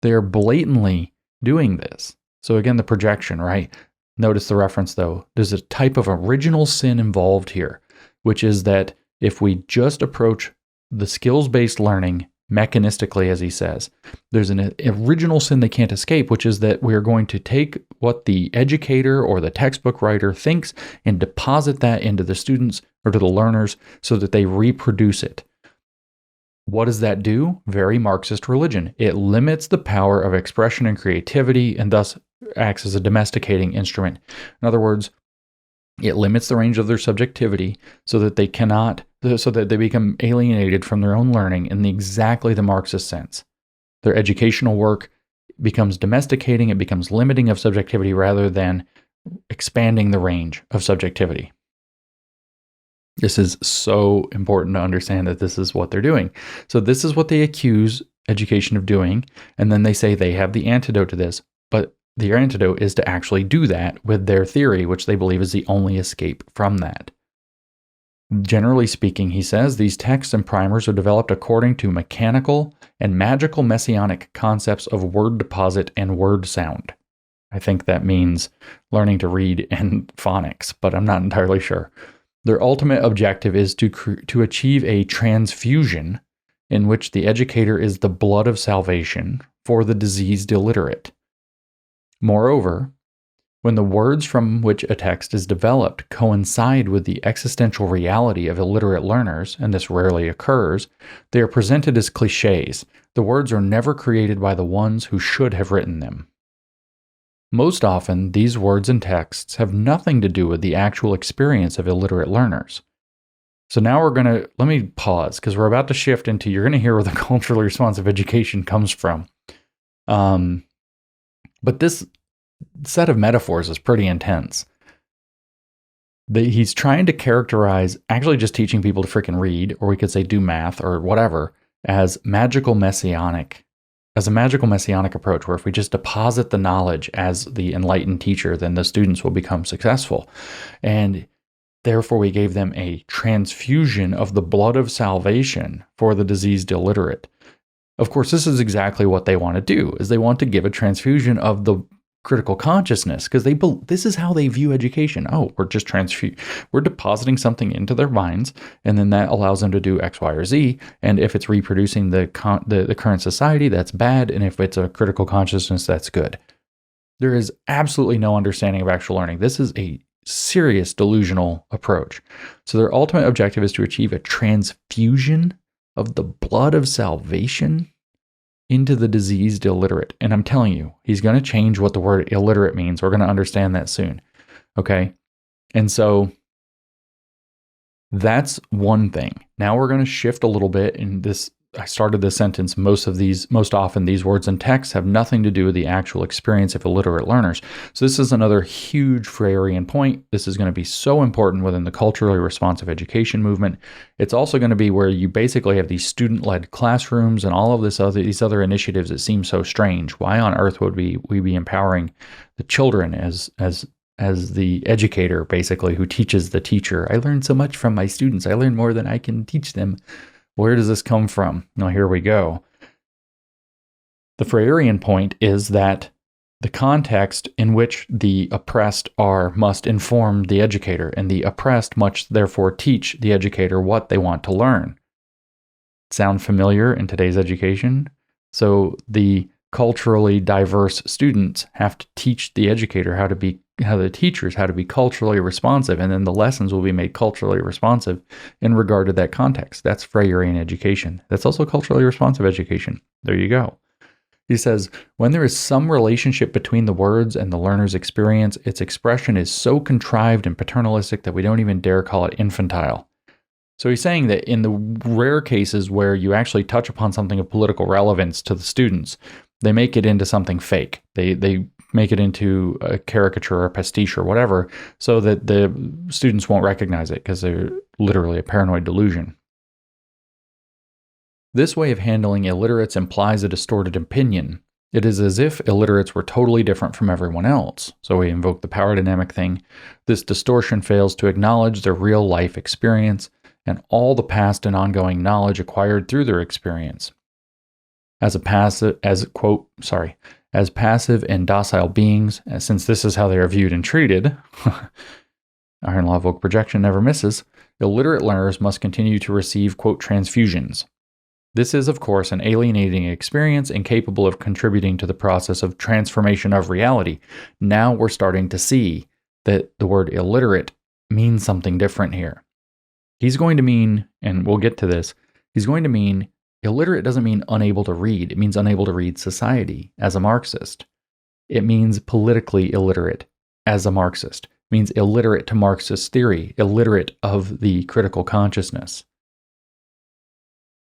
They are blatantly doing this. So again, the projection, right? Notice the reference though. There's a type of original sin involved here, which is that if we just approach the skills-based learning mechanistically, as he says, there's an original sin they can't escape, which is that we're going to take what the educator or the textbook writer thinks and deposit that into the students or to the learners so that they reproduce it. What does that do? Very Marxist religion. It limits the power of expression and creativity and thus acts as a domesticating instrument. In other words, it limits the range of their subjectivity so that they become alienated from their own learning in exactly the Marxist sense. Their educational work becomes domesticating, it becomes limiting of subjectivity rather than expanding the range of subjectivity. This is so important to understand that this is what they're doing. So this is what they accuse education of doing, and then they say they have the antidote to this, but the antidote is to actually do that with their theory, which they believe is the only escape from that. Generally speaking, he says, these texts and primers are developed according to mechanical and magical messianic concepts of word deposit and word sound. I think that means learning to read and phonics, but I'm not entirely sure. Their ultimate objective is to achieve a transfusion in which the educator is the blood of salvation for the diseased illiterate. Moreover, when the words from which a text is developed coincide with the existential reality of illiterate learners, and this rarely occurs, they are presented as clichés. The words are never created by the ones who should have written them. Most often, these words and texts have nothing to do with the actual experience of illiterate learners. So now let me pause, because we're about to shift into, you're going to hear where the culturally responsive education comes from. But this set of metaphors is pretty intense. He's trying to characterize actually just teaching people to freaking read, or we could say do math or whatever, as a magical messianic approach, where if we just deposit the knowledge as the enlightened teacher, then the students will become successful. And therefore we gave them a transfusion of the blood of salvation for the diseased illiterate. Of course, this is exactly what they want to do, is they want to give a transfusion of the critical consciousness, because this is how they view education. Oh, we're depositing something into their minds, and then that allows them to do X, Y, or Z. And if it's reproducing the current society, that's bad. And if it's a critical consciousness, that's good. There is absolutely no understanding of actual learning. This is a serious delusional approach. So their ultimate objective is to achieve a transfusion of the blood of salvation into the diseased illiterate. And I'm telling you, he's going to change what the word illiterate means. We're going to understand that soon. Okay? And so that's one thing. Now we're going to shift a little bit in this. I started this sentence. Most often these words and texts have nothing to do with the actual experience of illiterate learners. So this is another huge Freirean point. This is going to be so important within the culturally responsive education movement. It's also going to be where you basically have these student-led classrooms and all of these other initiatives that seem so strange. Why on earth would we be empowering the children as the educator, basically, who teaches the teacher? I learn so much from my students. I learn more than I can teach them. Where does this come from? Now, here we go. The Freirean point is that the context in which the oppressed must inform the educator, and the oppressed must therefore teach the educator what they want to learn. Sound familiar in today's education? So the culturally diverse students have to teach the educator how to be culturally responsive, and then the lessons will be made culturally responsive in regard to that context. That's Freirean education. That's also culturally responsive education. There you go. He says, when there is some relationship between the words and the learner's experience, its expression is so contrived and paternalistic that we don't even dare call it infantile. So he's saying that in the rare cases where you actually touch upon something of political relevance to the students, they make it into something fake. They make it into a caricature or a pastiche or whatever, so that the students won't recognize it because they're literally a paranoid delusion. This way of handling illiterates implies a distorted opinion. It is as if illiterates were totally different from everyone else. So we invoke the power dynamic thing. This distortion fails to acknowledge their real life experience and all the past and ongoing knowledge acquired through their experience. As passive and docile beings, since this is how they are viewed and treated, iron law of vocal projection never misses, illiterate learners must continue to receive, quote, transfusions. This is, of course, an alienating experience incapable of contributing to the process of transformation of reality. Now we're starting to see that the word illiterate means something different here. He's going to mean, and we'll get to this, he's going to mean illiterate doesn't mean unable to read. It means unable to read society as a Marxist. It means politically illiterate as a Marxist. It means illiterate to Marxist theory, illiterate of the critical consciousness.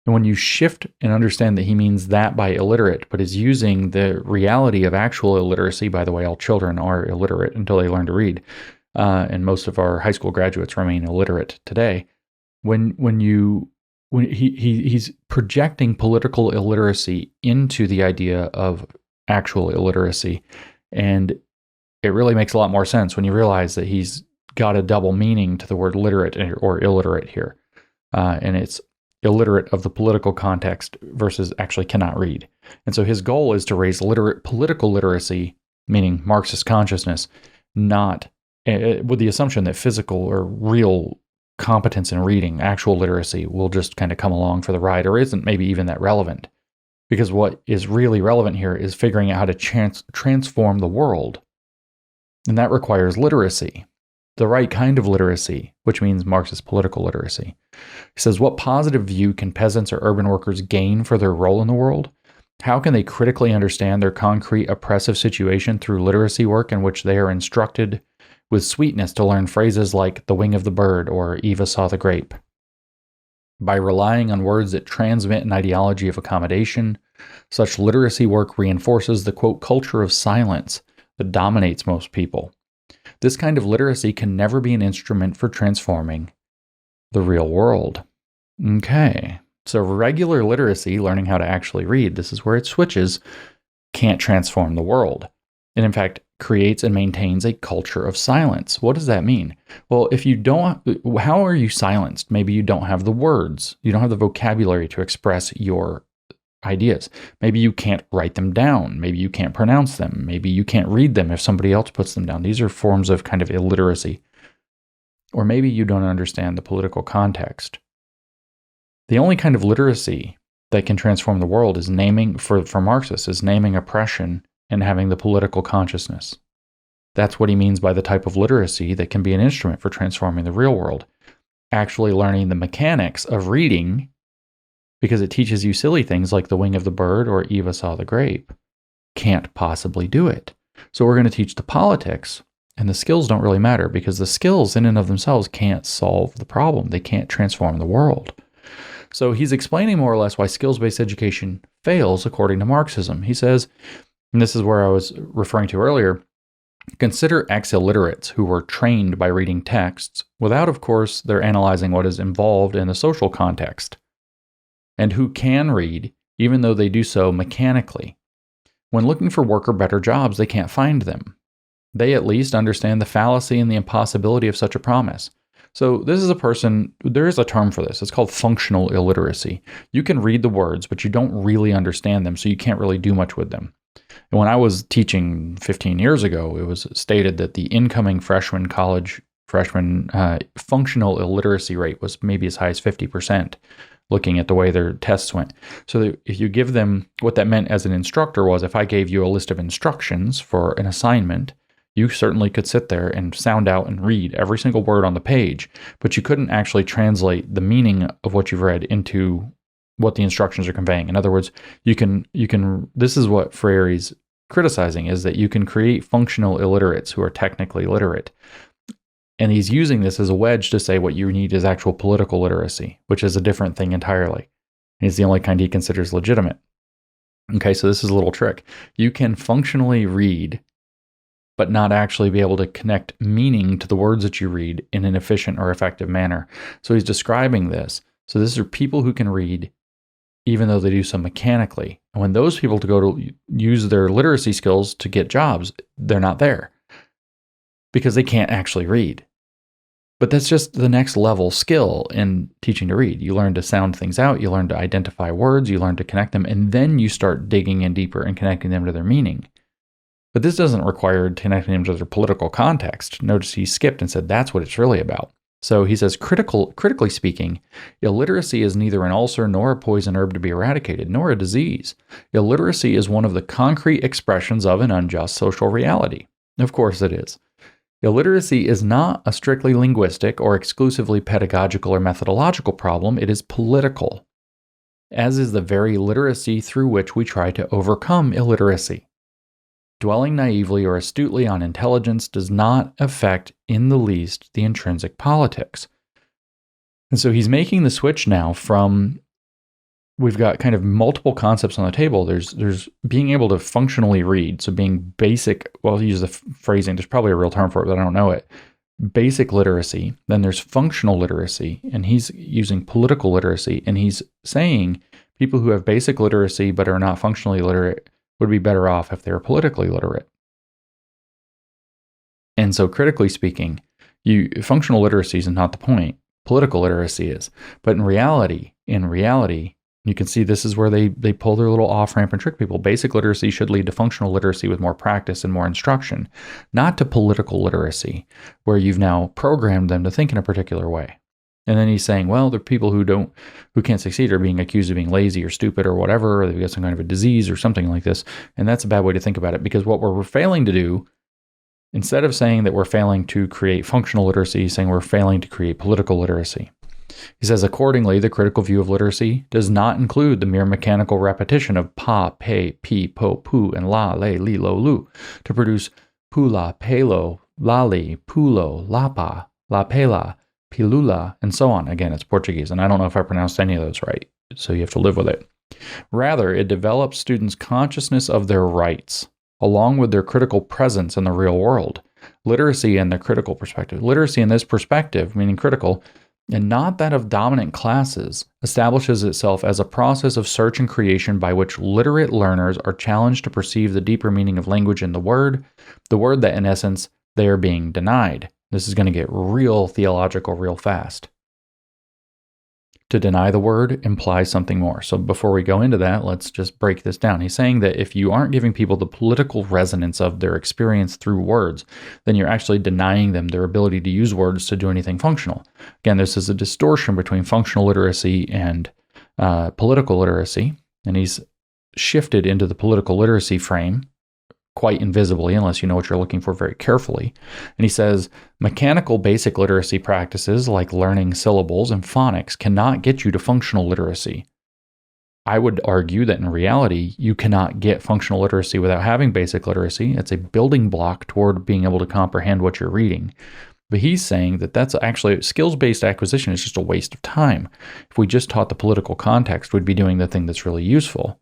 And when you shift and understand that he means that by illiterate, but is using the reality of actual illiteracy, by the way, all children are illiterate until they learn to read, and most of our high school graduates remain illiterate today. When he's projecting political illiteracy into the idea of actual illiteracy, and it really makes a lot more sense when you realize that he's got a double meaning to the word literate or illiterate here, and it's illiterate of the political context versus actually cannot read. And so his goal is to raise political literacy, meaning Marxist consciousness, not with the assumption that physical or real competence in reading, actual literacy, will just kind of come along for the ride or isn't maybe even that relevant. Because what is really relevant here is figuring out how to transform the world. And that requires literacy, the right kind of literacy, which means Marxist political literacy. He says, what positive view can peasants or urban workers gain for their role in the world? How can they critically understand their concrete oppressive situation through literacy work in which they are instructed with sweetness to learn phrases like the wing of the bird or Eva saw the grape? By relying on words that transmit an ideology of accommodation, such literacy work reinforces the, quote, culture of silence that dominates most people. This kind of literacy can never be an instrument for transforming the real world. Okay, so regular literacy, learning how to actually read, this is where it switches, can't transform the world. It, in fact, creates and maintains a culture of silence. What does that mean? Well, if you don't, how are you silenced? Maybe you don't have the words. You don't have the vocabulary to express your ideas. Maybe you can't write them down. Maybe you can't pronounce them. Maybe you can't read them if somebody else puts them down. These are forms of kind of illiteracy. Or maybe you don't understand the political context. The only kind of literacy that can transform the world is naming, for Marxists, is naming oppression and having the political consciousness. That's what he means by the type of literacy that can be an instrument for transforming the real world. Actually learning the mechanics of reading, because it teaches you silly things like the wing of the bird or Eva saw the grape, can't possibly do it. So we're going to teach the politics, and the skills don't really matter because the skills in and of themselves can't solve the problem. They can't transform the world. So he's explaining more or less why skills-based education fails according to Marxism. He says, and this is where I was referring to earlier, consider ex-illiterates who were trained by reading texts without, of course, they're analyzing what is involved in the social context, and who can read even though they do so mechanically. When looking for work or better jobs, they can't find them. They at least understand the fallacy and the impossibility of such a promise. So this is a person, there is a term for this. It's called functional illiteracy. You can read the words, but you don't really understand them, so you can't really do much with them. And when I was teaching 15 years ago, it was stated that the incoming college freshman functional illiteracy rate was maybe as high as 50%, looking at the way their tests went. So that if you give them, what that meant as an instructor was, if I gave you a list of instructions for an assignment, you certainly could sit there and sound out and read every single word on the page, but you couldn't actually translate the meaning of what you've read into what the instructions are conveying. In other words, you can, this is what Freire is criticizing, is that you can create functional illiterates who are technically literate. And he's using this as a wedge to say what you need is actual political literacy, which is a different thing entirely. And it's the only kind he considers legitimate. Okay, so this is a little trick. You can functionally read, but not actually be able to connect meaning to the words that you read in an efficient or effective manner. So he's describing this. So these are people who can read, even though they do so mechanically. And when those people to go to use their literacy skills to get jobs, they're not there because they can't actually read. But that's just the next level skill in teaching to read. You learn to sound things out, you learn to identify words, you learn to connect them, and then you start digging in deeper and connecting them to their meaning. But this doesn't require connecting them to their political context. Notice he skipped and said that's what it's really about. So he says, critically speaking, illiteracy is neither an ulcer nor a poison herb to be eradicated, nor a disease. Illiteracy is one of the concrete expressions of an unjust social reality. Of course it is. Illiteracy is not a strictly linguistic or exclusively pedagogical or methodological problem. It is political, as is the very literacy through which we try to overcome illiteracy. Dwelling naively or astutely on intelligence does not affect in the least the intrinsic politics. And so he's making the switch now from, we've got kind of multiple concepts on the table. There's being able to functionally read, so being basic, well, I'll use the phrasing, there's probably a real term for it, but I don't know it. Basic literacy, then there's functional literacy, and he's using political literacy, and he's saying people who have basic literacy but are not functionally literate would be better off if they were politically literate. And so critically speaking, functional literacy is not the point. Political literacy is. But in reality, you can see this is where they pull their little off-ramp and trick people. Basic literacy should lead to functional literacy with more practice and more instruction, not to political literacy, where you've now programmed them to think in a particular way. And then he's saying, well, the people who can't succeed are being accused of being lazy or stupid or whatever, or they've got some kind of a disease or something like this. And that's a bad way to think about it, because what we're failing to do, instead of saying that we're failing to create functional literacy, he's saying we're failing to create political literacy. He says, accordingly, the critical view of literacy does not include the mere mechanical repetition of pa, pe, pi, po, pu, and la, le, li, lo, lu to produce pula, pelo, lali, pulo, lapa, la pela, pilula, and so on. Again, it's Portuguese, and I don't know if I pronounced any of those right, so you have to live with it. Rather, it develops students' consciousness of their rights, along with their critical presence in the real world. Literacy and the critical perspective. Literacy in this perspective, meaning critical, and not that of dominant classes, establishes itself as a process of search and creation by which literate learners are challenged to perceive the deeper meaning of language in the word that in essence they are being denied. This is going to get real theological real fast. To deny the word implies something more. So before we go into that, let's just break this down. He's saying that if you aren't giving people the political resonance of their experience through words, then you're actually denying them their ability to use words to do anything functional. Again, this is a distortion between functional literacy and political literacy, and he's shifted into the political literacy frame quite invisibly, unless you know what you're looking for very carefully. And he says, mechanical basic literacy practices like learning syllables and phonics cannot get you to functional literacy. I would argue that in reality, you cannot get functional literacy without having basic literacy. It's a building block toward being able to comprehend what you're reading. But he's saying that that's actually skills-based acquisition is just a waste of time. If we just taught the political context, we'd be doing the thing that's really useful.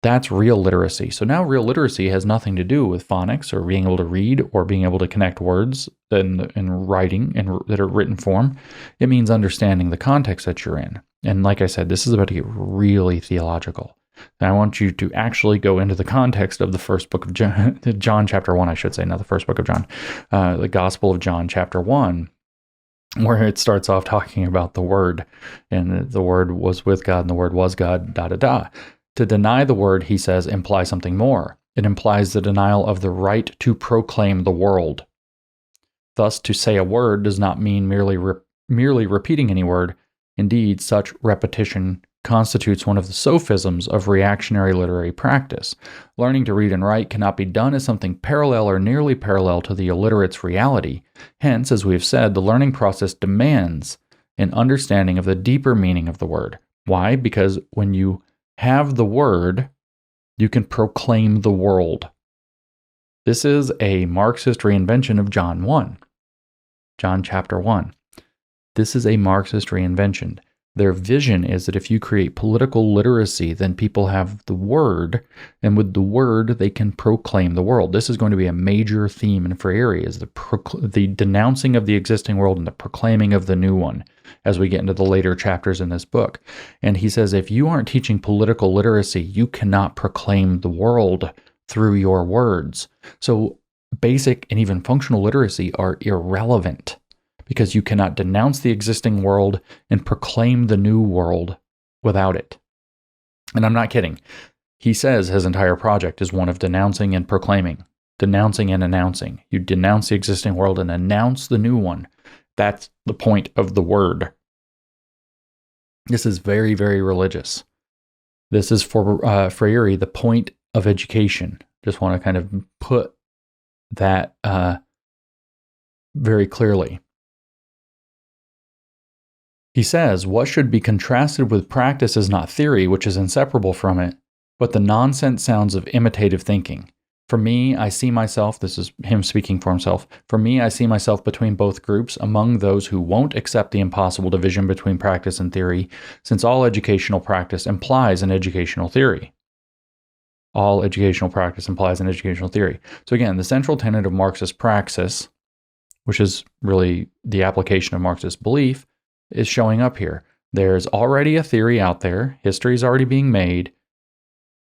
That's real literacy. So now real literacy has nothing to do with phonics or being able to read or being able to connect words in writing that are written form. It means understanding the context that you're in. And like I said, this is about to get really theological. And I want you to actually go into the context of the first book of John chapter 1, I should say, not the first book of John, the Gospel of John chapter 1, where it starts off talking about the Word, and the Word was with God, and the Word was God, da-da-da. To deny the word, he says, implies something more. It implies the denial of the right to proclaim the world. Thus, to say a word does not mean merely repeating any word. Indeed, such repetition constitutes one of the sophisms of reactionary literary practice. Learning to read and write cannot be done as something parallel or nearly parallel to the illiterate's reality. Hence, as we have said, the learning process demands an understanding of the deeper meaning of the word. Why? Because when you have the word, you can proclaim the world. This is a Marxist reinvention of John chapter 1. This is a Marxist reinvention. Their vision is that if you create political literacy, then people have the word, and with the word, they can proclaim the world. This is going to be a major theme in Freire, is the denouncing of the existing world and the proclaiming of the new one as we get into the later chapters in this book. And he says, if you aren't teaching political literacy, you cannot proclaim the world through your words. So basic and even functional literacy are irrelevant, because you cannot denounce the existing world and proclaim the new world without it. And I'm not kidding. He says his entire project is one of denouncing and proclaiming, denouncing and announcing. You denounce the existing world and announce the new one. That's the point of the word. This is very, very religious. This is for Freire, the point of education. Just want to kind of put that very clearly. He says, what should be contrasted with practice is not theory, which is inseparable from it, but the nonsense sounds of imitative thinking. For me, I see myself, this is him speaking for himself, for me, I see myself between both groups, among those who won't accept the impossible division between practice and theory, since all educational practice implies an educational theory. All educational practice implies an educational theory. So again, the central tenet of Marxist praxis, which is really the application of Marxist belief, is showing up here. There's already a theory out there. History is already being made.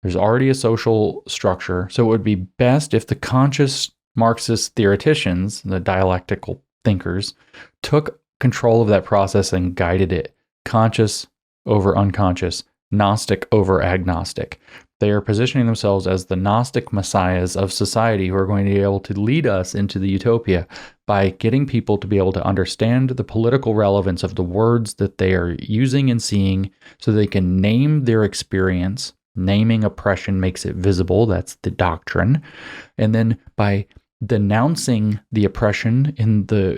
There's already a social structure. So it would be best if the conscious Marxist theoreticians, the dialectical thinkers, took control of that process and guided it. Conscious over unconscious, Gnostic over agnostic. They are positioning themselves as the Gnostic messiahs of society who are going to be able to lead us into the utopia by getting people to be able to understand the political relevance of the words that they are using and seeing so they can name their experience. Naming oppression makes it visible. That's the doctrine. And then by denouncing the oppression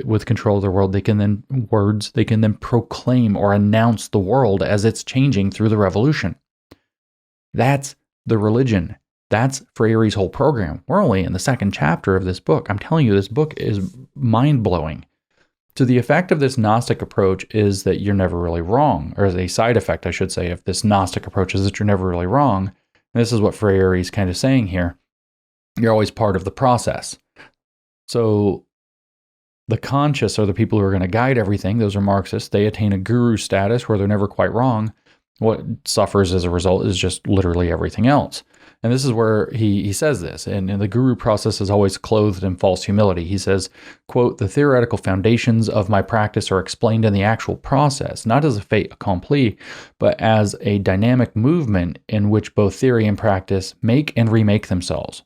with control of the world, they can then proclaim or announce the world as it's changing through the revolution. That's the religion. That's Freire's whole program. We're only in the second chapter of this book. I'm telling you, this book is mind-blowing. So the effect of this Gnostic approach is that you're never really wrong, or as a side effect, I should say, of this Gnostic approach is that you're never really wrong. And this is what Freire is kind of saying here. You're always part of the process. So the conscious are the people who are going to guide everything. Those are Marxists. They attain a guru status where they're never quite wrong. What suffers as a result is just literally everything else. And this is where he says this. And the guru process is always clothed in false humility. He says, quote, the theoretical foundations of my practice are explained in the actual process, not as a fait accompli, but as a dynamic movement in which both theory and practice make and remake themselves.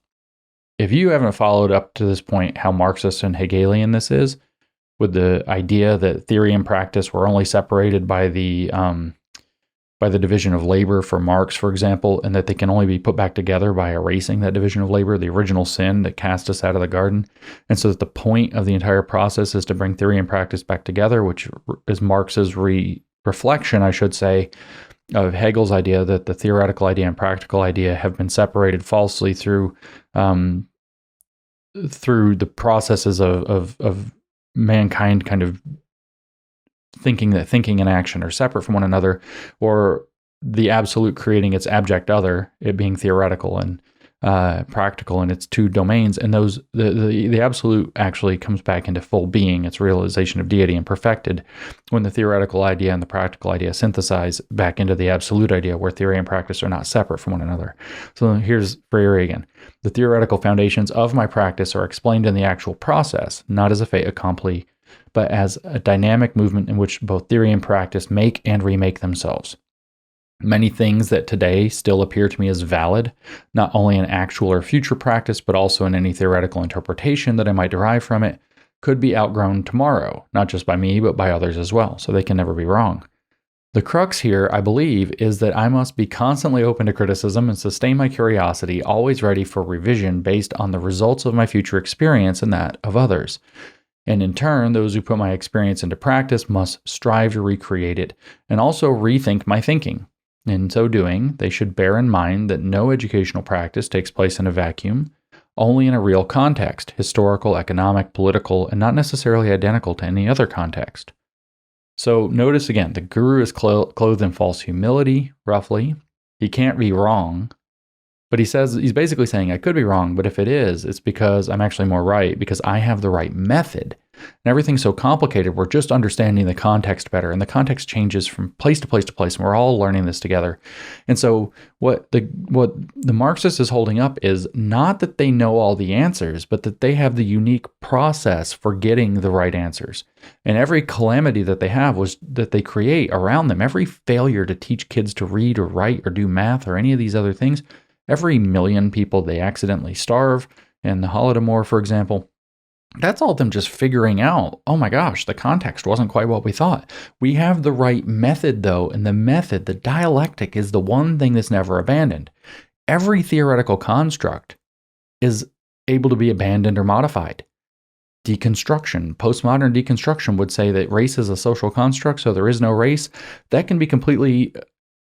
If you haven't followed up to this point how Marxist and Hegelian this is, with the idea that theory and practice were only separated by the division of labor for Marx, for example, and that they can only be put back together by erasing that division of labor, the original sin that cast us out of the garden. And so that the point of the entire process is to bring theory and practice back together, which is Marx's reflection, I should say, of Hegel's idea that the theoretical idea and practical idea have been separated falsely through the processes of mankind kind of thinking that thinking and action are separate from one another, or the absolute creating its abject other, it being theoretical and practical in its two domains. And those the absolute actually comes back into full being, its realization of deity and perfected, when the theoretical idea and the practical idea synthesize back into the absolute idea, where theory and practice are not separate from one another. So here's Freire again. The theoretical foundations of my practice are explained in the actual process, not as a fait accompli, but as a dynamic movement in which both theory and practice make and remake themselves. Many things that today still appear to me as valid, not only in actual or future practice, but also in any theoretical interpretation that I might derive from it, could be outgrown tomorrow, not just by me, but by others as well, so they can never be wrong. The crux here, I believe, is that I must be constantly open to criticism and sustain my curiosity, always ready for revision based on the results of my future experience and that of others. And in turn, those who put my experience into practice must strive to recreate it and also rethink my thinking. In so doing, they should bear in mind that no educational practice takes place in a vacuum, only in a real context, historical, economic, political, and not necessarily identical to any other context. So notice again, the guru is clothed in false humility, roughly. He can't be wrong. But he's basically saying, I could be wrong, but if it is, it's because I'm actually more right, because I have the right method. And everything's so complicated, we're just understanding the context better. And the context changes from place to place to place, and we're all learning this together. And so what the Marxist is holding up is not that they know all the answers, but that they have the unique process for getting the right answers. And every calamity that they have was that they create around them, every failure to teach kids to read or write or do math or any of these other things, every million people they accidentally starve in the Holodomor, for example, that's all them just figuring out, oh my gosh, the context wasn't quite what we thought. We have the right method, though, and the method, the dialectic, is the one thing that's never abandoned. Every theoretical construct is able to be abandoned or modified. Deconstruction, postmodern deconstruction would say that race is a social construct, so there is no race. That can be completely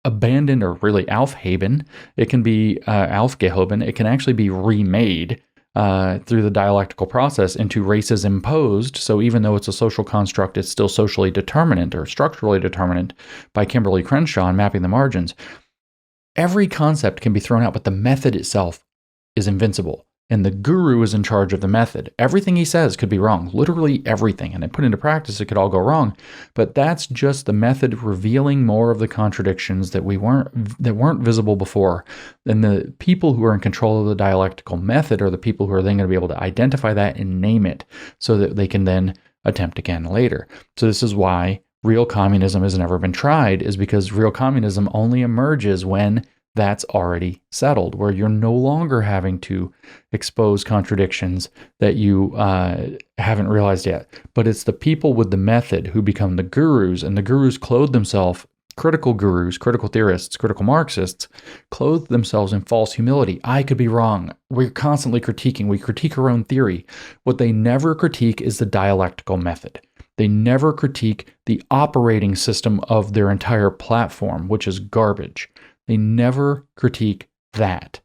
abandoned, or really aufheben. It can be aufgehoben. It can actually be remade through the dialectical process into races imposed. So even though it's a social construct, it's still socially determinant or structurally determinant by Kimberly Crenshaw and Mapping the Margins. Every concept can be thrown out, but the method itself is invincible. And the guru is in charge of the method. Everything he says could be wrong, literally everything. And then put into practice, it could all go wrong. But that's just the method revealing more of the contradictions that weren't visible before. And the people who are in control of the dialectical method are the people who are then going to be able to identify that and name it so that they can then attempt again later. So this is why real communism has never been tried, is because real communism only emerges when that's already settled, where you're no longer having to expose contradictions that you haven't realized yet. But it's the people with the method who become the gurus, and the gurus clothe themselves, critical gurus, critical theorists, critical Marxists, clothe themselves in false humility. I could be wrong. We're constantly critiquing. We critique our own theory. What they never critique is the dialectical method. They never critique the operating system of their entire platform, which is garbage. They never critique that.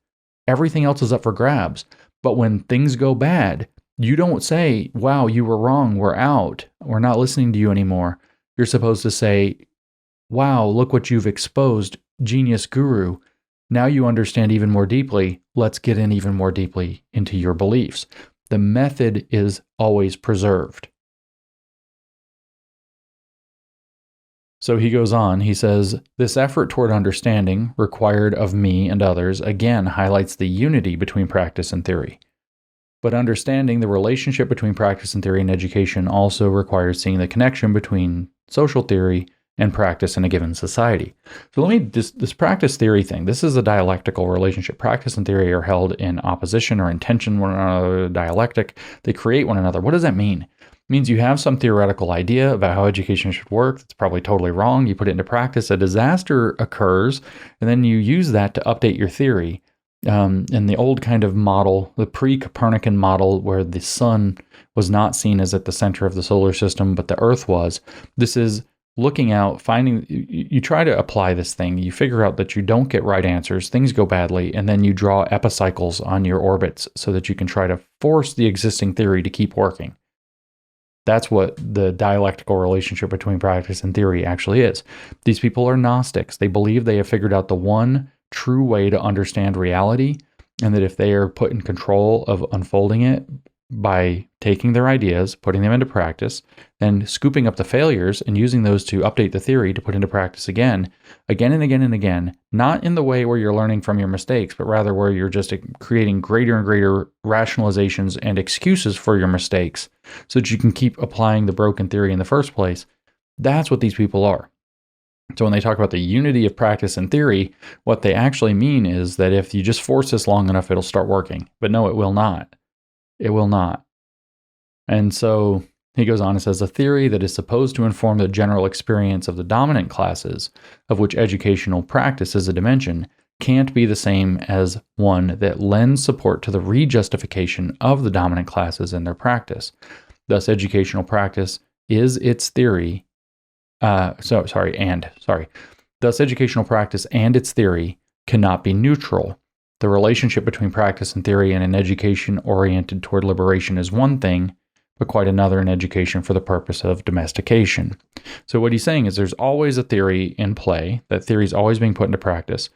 Everything else is up for grabs. But when things go bad, you don't say, wow, you were wrong, we're out, we're not listening to you anymore. You're supposed to say, wow, look what you've exposed, genius guru. Now you understand even more deeply. Let's get in even more deeply into your beliefs. The method is always preserved. So he goes on, he says, this effort toward understanding, required of me and others, again highlights the unity between practice and theory. But understanding the relationship between practice and theory in education also requires seeing the connection between social theory and practice in a given society. So this practice theory thing, this is a dialectical relationship. Practice and theory are held in opposition or in tension one another, dialectic. They create one another. What does that mean? It means you have some theoretical idea about how education should work. It's probably totally wrong. You put it into practice, a disaster occurs, and then you use that to update your theory. In the old kind of model, the pre-Copernican model, where the sun was not seen as at the center of the solar system, but the Earth was. This is looking out, finding, you try to apply this thing, you figure out that you don't get right answers, things go badly, and then you draw epicycles on your orbits so that you can try to force the existing theory to keep working. That's what the dialectical relationship between practice and theory actually is. These people are Gnostics. They believe they have figured out the one true way to understand reality, and that if they are put in control of unfolding it by taking their ideas, putting them into practice, then scooping up the failures and using those to update the theory to put into practice again and again and again, not in the way where you're learning from your mistakes, but rather where you're just creating greater and greater rationalizations and excuses for your mistakes so that you can keep applying the broken theory in the first place. That's what these people are. So when they talk about the unity of practice and theory, what they actually mean is that if you just force this long enough, it'll start working. But no, it will not. It will not. And so he goes on and says, a theory that is supposed to inform the general experience of the dominant classes, of which educational practice is a dimension, can't be the same as one that lends support to the rejustification of the dominant classes in their practice. Thus, educational practice is its theory. Thus, educational practice and its theory cannot be neutral. The relationship between practice and theory in an education oriented toward liberation is one thing, but quite another in education for the purpose of domestication. So what he's saying is there's always a theory in play. That theory is always being put into practice.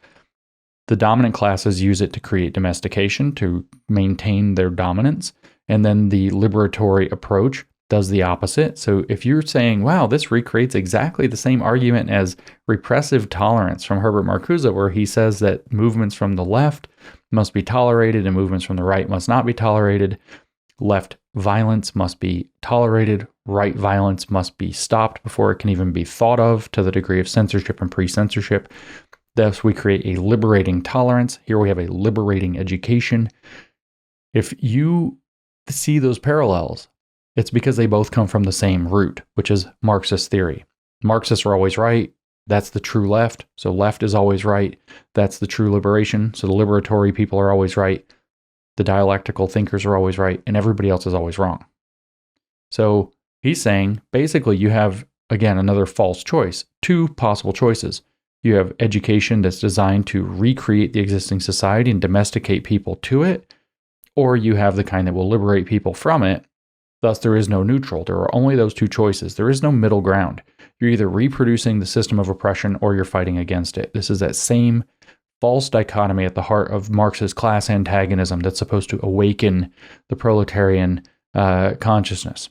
The dominant classes use it to create domestication, to maintain their dominance, and then the liberatory approach does the opposite. So if you're saying, wow, this recreates exactly the same argument as repressive tolerance from Herbert Marcuse, where he says that movements from the left must be tolerated and movements from the right must not be tolerated. Left violence must be tolerated. Right violence must be stopped before it can even be thought of, to the degree of censorship and pre-censorship. Thus, we create a liberating tolerance. Here we have a liberating education. If you see those parallels, it's because they both come from the same root, which is Marxist theory. Marxists are always right. That's the true left. So left is always right. That's the true liberation. So the liberatory people are always right. The dialectical thinkers are always right. And everybody else is always wrong. So he's saying, basically, you have, again, another false choice. Two possible choices. You have education that's designed to recreate the existing society and domesticate people to it, or you have the kind that will liberate people from it. Thus, there is no neutral. There are only those two choices. There is no middle ground. You're either reproducing the system of oppression or you're fighting against it. This is that same false dichotomy at the heart of Marxist class antagonism that's supposed to awaken the proletarian consciousness.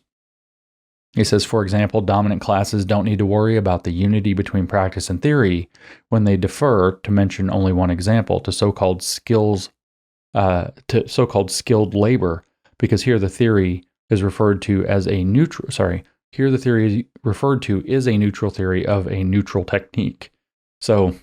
He says, for example, dominant classes don't need to worry about the unity between practice and theory when they defer, to mention only one example, to so-called skilled labor, because here the theory is referred to as a neutral, here the theory is referred to is a neutral theory of a neutral technique. So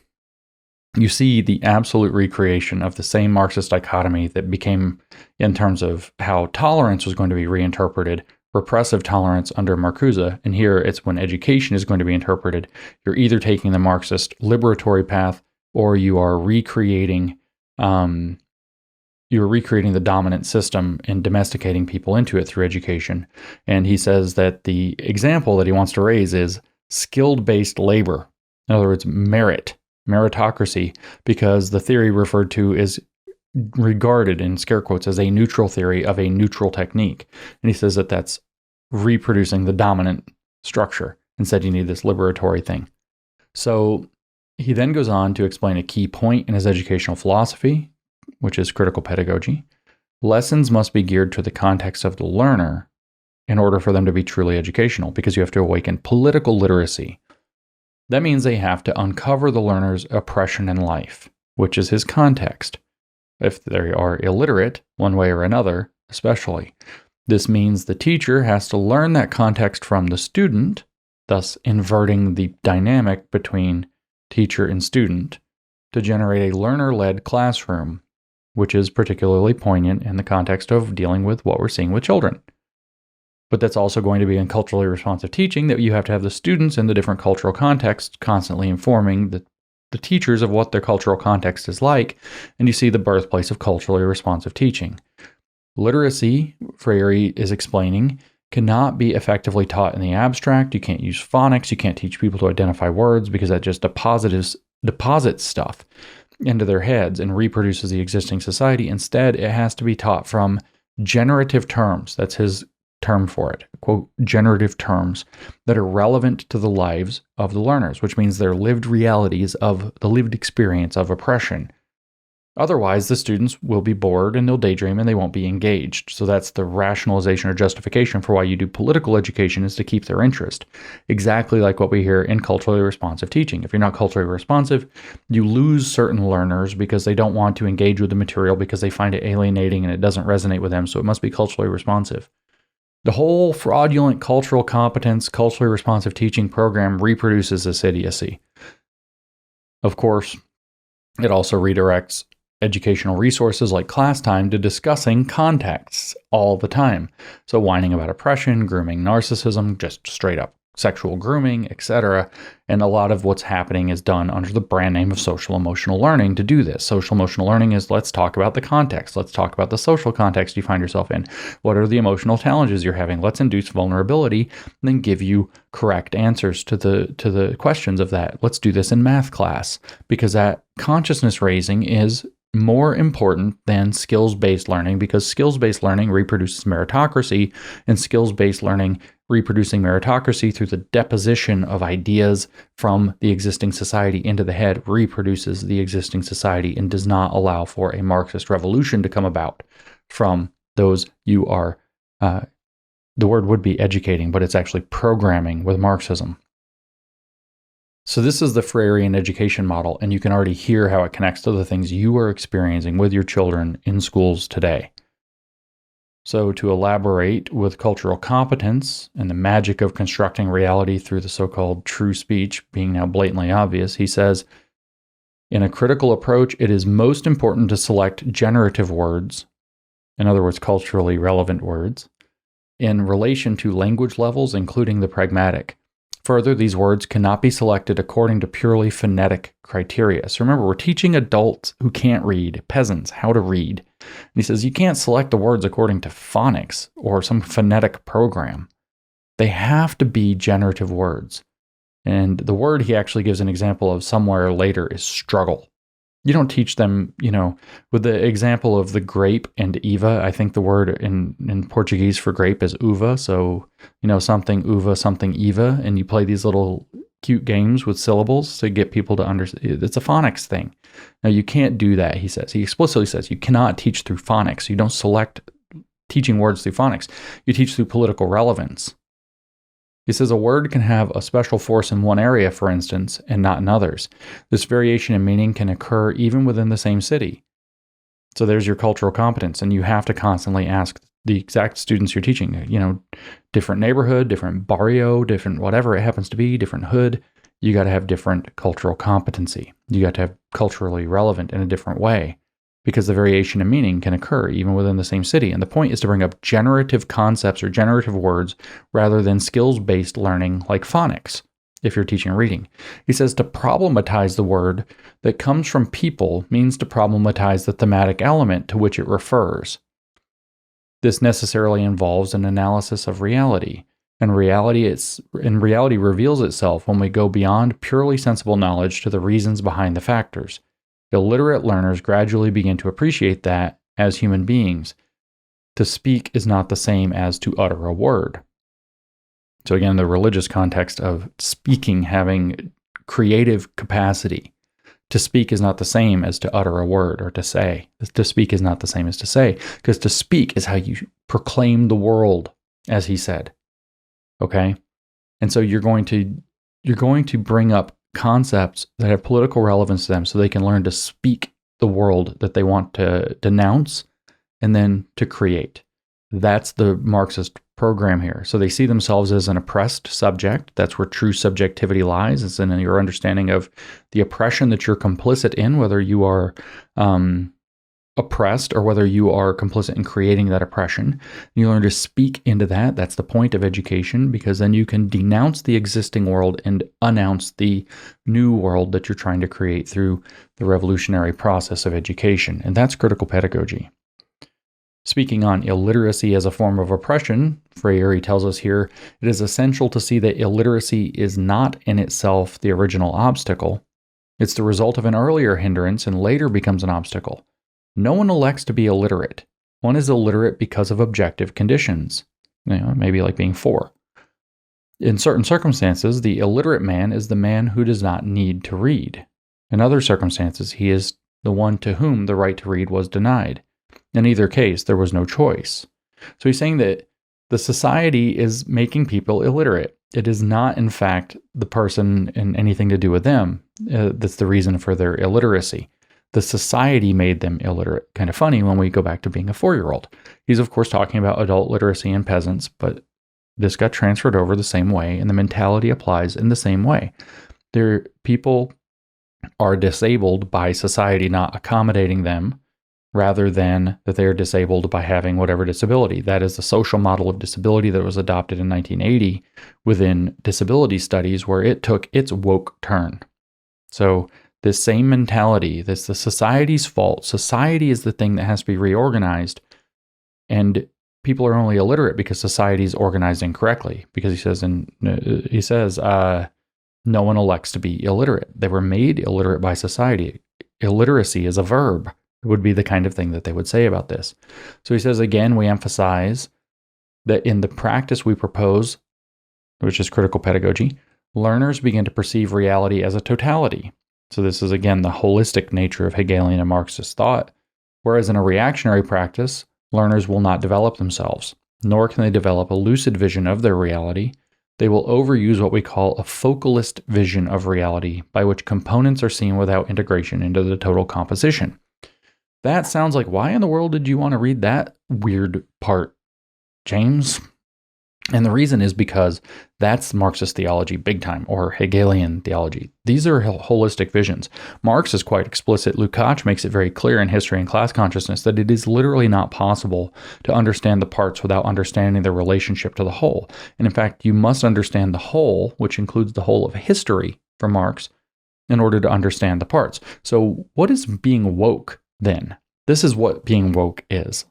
you see the absolute recreation of the same Marxist dichotomy that became, in terms of how tolerance was going to be reinterpreted, repressive tolerance under Marcuse, and here it's when education is going to be interpreted. You're either taking the Marxist liberatory path or you are recreating the dominant system and domesticating people into it through education. And he says that the example that he wants to raise is skilled-based labor. In other words, meritocracy, because the theory referred to is regarded, in scare quotes, as a neutral theory of a neutral technique. And he says that that's reproducing the dominant structure. Instead, you need this liberatory thing. So he then goes on to explain a key point in his educational philosophy, which is critical pedagogy. Lessons must be geared to the context of the learner in order for them to be truly educational, because you have to awaken political literacy. That means they have to uncover the learner's oppression in life, which is his context. If they are illiterate, one way or another, especially. This means the teacher has to learn that context from the student, thus inverting the dynamic between teacher and student, to generate a learner-led classroom, which is particularly poignant in the context of dealing with what we're seeing with children. But that's also going to be in culturally responsive teaching, that you have to have the students in the different cultural contexts constantly informing the teachers of what their cultural context is like, and you see the birthplace of culturally responsive teaching. Literacy, Freire is explaining, cannot be effectively taught in the abstract. You can't use phonics. You can't teach people to identify words, because that just deposits stuff into their heads and reproduces the existing society. Instead, it has to be taught from generative terms. That's his term for it, quote, generative terms that are relevant to the lives of the learners, which means they're lived realities of the lived experience of oppression. Otherwise, the students will be bored and they'll daydream and they won't be engaged. So that's the rationalization or justification for why you do political education, is to keep their interest. Exactly like what we hear in culturally responsive teaching. If you're not culturally responsive, you lose certain learners because they don't want to engage with the material because they find it alienating and it doesn't resonate with them. So it must be culturally responsive. The whole fraudulent cultural competence, culturally responsive teaching program reproduces this idiocy. Of course, it also redirects educational resources like class time to discussing contexts all the time. So whining about oppression, grooming narcissism, just straight up sexual grooming, etc. And a lot of what's happening is done under the brand name of social emotional learning to do this. Social emotional learning is, let's talk about the context. Let's talk about the social context you find yourself in. What are the emotional challenges you're having? Let's induce vulnerability and then give you correct answers to the questions of that. Let's do this in math class, because that consciousness raising is more important than skills-based learning, because skills-based learning reproduces meritocracy, and skills-based learning reproducing meritocracy through the deposition of ideas from the existing society into the head reproduces the existing society and does not allow for a Marxist revolution to come about from those you are, the word would be educating, but it's actually programming with Marxism. So this is the Freire and Education model, and you can already hear how it connects to the things you are experiencing with your children in schools today. So to elaborate with cultural competence and the magic of constructing reality through the so-called true speech being now blatantly obvious, he says, in a critical approach, it is most important to select generative words, in other words, culturally relevant words, in relation to language levels, including the pragmatic. Further, these words cannot be selected according to purely phonetic criteria. So remember, we're teaching adults who can't read, peasants, how to read. And he says you can't select the words according to phonics or some phonetic program. They have to be generative words. And the word he actually gives an example of somewhere later is struggle. You don't teach them, with the example of the grape and Eva, I think the word in Portuguese for grape is uva. So, something uva, something Eva, and you play these little cute games with syllables to get people to understand. It's a phonics thing. Now, you can't do that, he says. He explicitly says you cannot teach through phonics. You don't select teaching words through phonics. You teach through political relevance. He says a word can have a special force in one area, for instance, and not in others. This variation in meaning can occur even within the same city. So there's your cultural competence, and you have to constantly ask the exact students you're teaching, different neighborhood, different barrio, different whatever it happens to be, different hood. You got to have different cultural competency. You got to have culturally relevant in a different way, because the variation in meaning can occur even within the same city. And the point is to bring up generative concepts or generative words rather than skills-based learning like phonics, if you're teaching reading. He says to problematize the word that comes from people means to problematize the thematic element to which it refers. This necessarily involves an analysis of reality. And reality reveals itself when we go beyond purely sensible knowledge to the reasons behind the factors. Illiterate learners gradually begin to appreciate that, as human beings, to speak is not the same as to utter a word. So again, the religious context of speaking, having creative capacity. To speak is not the same as to utter a word or to say. To speak is not the same as to say, because to speak is how you proclaim the world, as he said. Okay? And so you're going to bring up concepts that have political relevance to them so they can learn to speak the world that they want to denounce and then to create. That's the Marxist program here. So they see themselves as an oppressed subject. That's where true subjectivity lies. It's in your understanding of the oppression that you're complicit in, whether you are oppressed or whether you are complicit in creating that oppression. You learn to speak into that. That's the point of education, because then you can denounce the existing world and announce the new world that you're trying to create through the revolutionary process of education. And that's critical pedagogy. Speaking on illiteracy as a form of oppression, Freire tells us here, it is essential to see that illiteracy is not in itself the original obstacle. It's the result of an earlier hindrance and later becomes an obstacle. No one elects to be illiterate. One is illiterate because of objective conditions, maybe like being 4. In certain circumstances, the illiterate man is the man who does not need to read. In other circumstances, he is the one to whom the right to read was denied. In either case, there was no choice. So he's saying that the society is making people illiterate. It is not, in fact, the person and anything to do with them that's the reason for their illiteracy. The society made them illiterate. Kind of funny when we go back to being a 4-year-old. He's, of course, talking about adult literacy and peasants, but this got transferred over the same way, and the mentality applies in the same way. People are disabled by society not accommodating them, rather than that they are disabled by having whatever disability. That is the social model of disability that was adopted in 1980 within disability studies, where it took its woke turn. So this same mentality, that's the society's fault. Society is the thing that has to be reorganized. And people are only illiterate because society is organized incorrectly. Because he says, no one elects to be illiterate. They were made illiterate by society. Illiteracy is a verb. would be the kind of thing that they would say about this. So he says, again, we emphasize that in the practice we propose, which is critical pedagogy, learners begin to perceive reality as a totality. So this is, again, the holistic nature of Hegelian and Marxist thought. Whereas in a reactionary practice, learners will not develop themselves, nor can they develop a lucid vision of their reality. They will overuse what we call a focalist vision of reality, by which components are seen without integration into the total composition. That sounds like, why in the world did you want to read that weird part, James? And the reason is because that's Marxist theology big time, or Hegelian theology. These are holistic visions. Marx is quite explicit. Lukács makes it very clear in History and Class Consciousness that it is literally not possible to understand the parts without understanding their relationship to the whole. And in fact, you must understand the whole, which includes the whole of history for Marx, in order to understand the parts. So what is being woke then? This is what being woke is.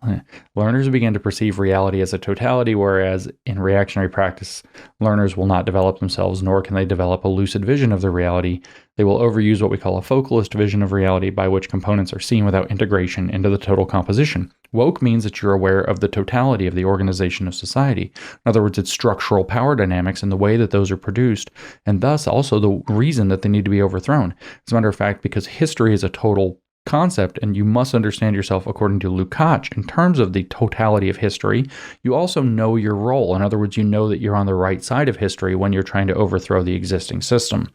Learners begin to perceive reality as a totality, whereas in reactionary practice, learners will not develop themselves, nor can they develop a lucid vision of the reality. They will overuse what we call a focalist vision of reality, by which components are seen without integration into the total composition. Woke means that you're aware of the totality of the organization of society. In other words, it's structural power dynamics and the way that those are produced, and thus also the reason that they need to be overthrown. As a matter of fact, because history is a total concept, and you must understand yourself according to Lukács in terms of the totality of history, you also know your role. In other words, you know that you're on the right side of history when you're trying to overthrow the existing system.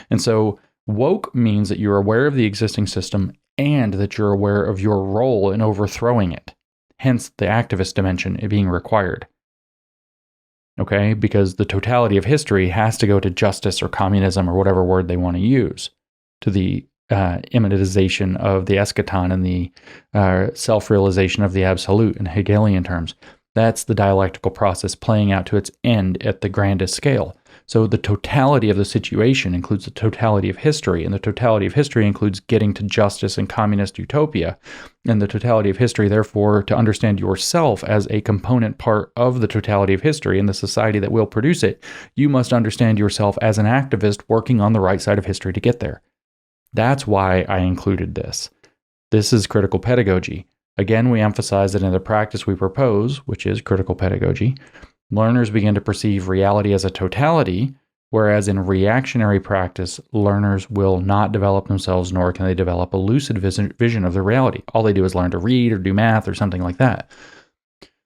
And so woke means that you're aware of the existing system and that you're aware of your role in overthrowing it. Hence the activist dimension being required. Okay? Because the totality of history has to go to justice or communism or whatever word they want to use, to the immanentization of the eschaton and the self-realization of the absolute in Hegelian terms. That's the dialectical process playing out to its end at the grandest scale. So the totality of the situation includes the totality of history, and the totality of history includes getting to justice and communist utopia. And the totality of history, therefore, to understand yourself as a component part of the totality of history and the society that will produce it, you must understand yourself as an activist working on the right side of history to get there. That's why I included this. This is critical pedagogy. Again, we emphasize that in the practice we propose, which is critical pedagogy, learners begin to perceive reality as a totality, whereas in reactionary practice, learners will not develop themselves, nor can they develop a lucid vision of the reality. All they do is learn to read or do math or something like that.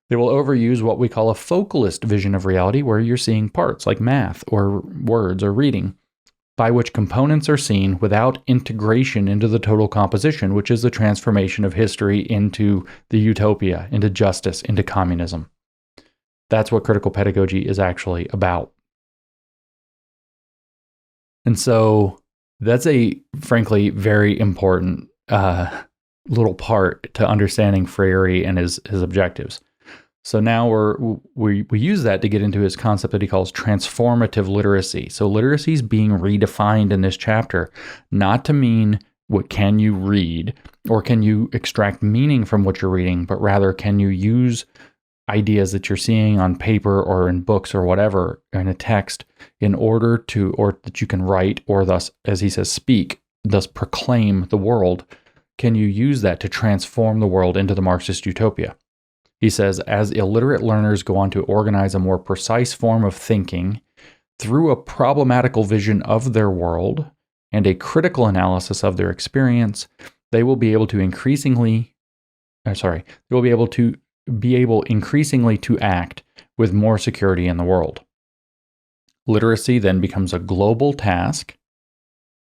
They will overuse what we call a focalist vision of reality, where you're seeing parts like math or words or reading, by which components are seen without integration into the total composition, which is the transformation of history into the utopia, into justice, into communism. That's what critical pedagogy is actually about. And so that's a, frankly, very important little part to understanding Freire and his objectives. So now we use that to get into his concept that he calls transformative literacy. So literacy is being redefined in this chapter, not to mean what can you read or can you extract meaning from what you're reading, but rather can you use ideas that you're seeing on paper or in books or whatever in a text in order to, or that you can write or thus, as he says, speak, thus proclaim the world. Can you use that to transform the world into the Marxist utopia? He says, as illiterate learners go on to organize a more precise form of thinking through a problematical vision of their world and a critical analysis of their experience, they will be able increasingly to act with more security in the world. Literacy then becomes a global task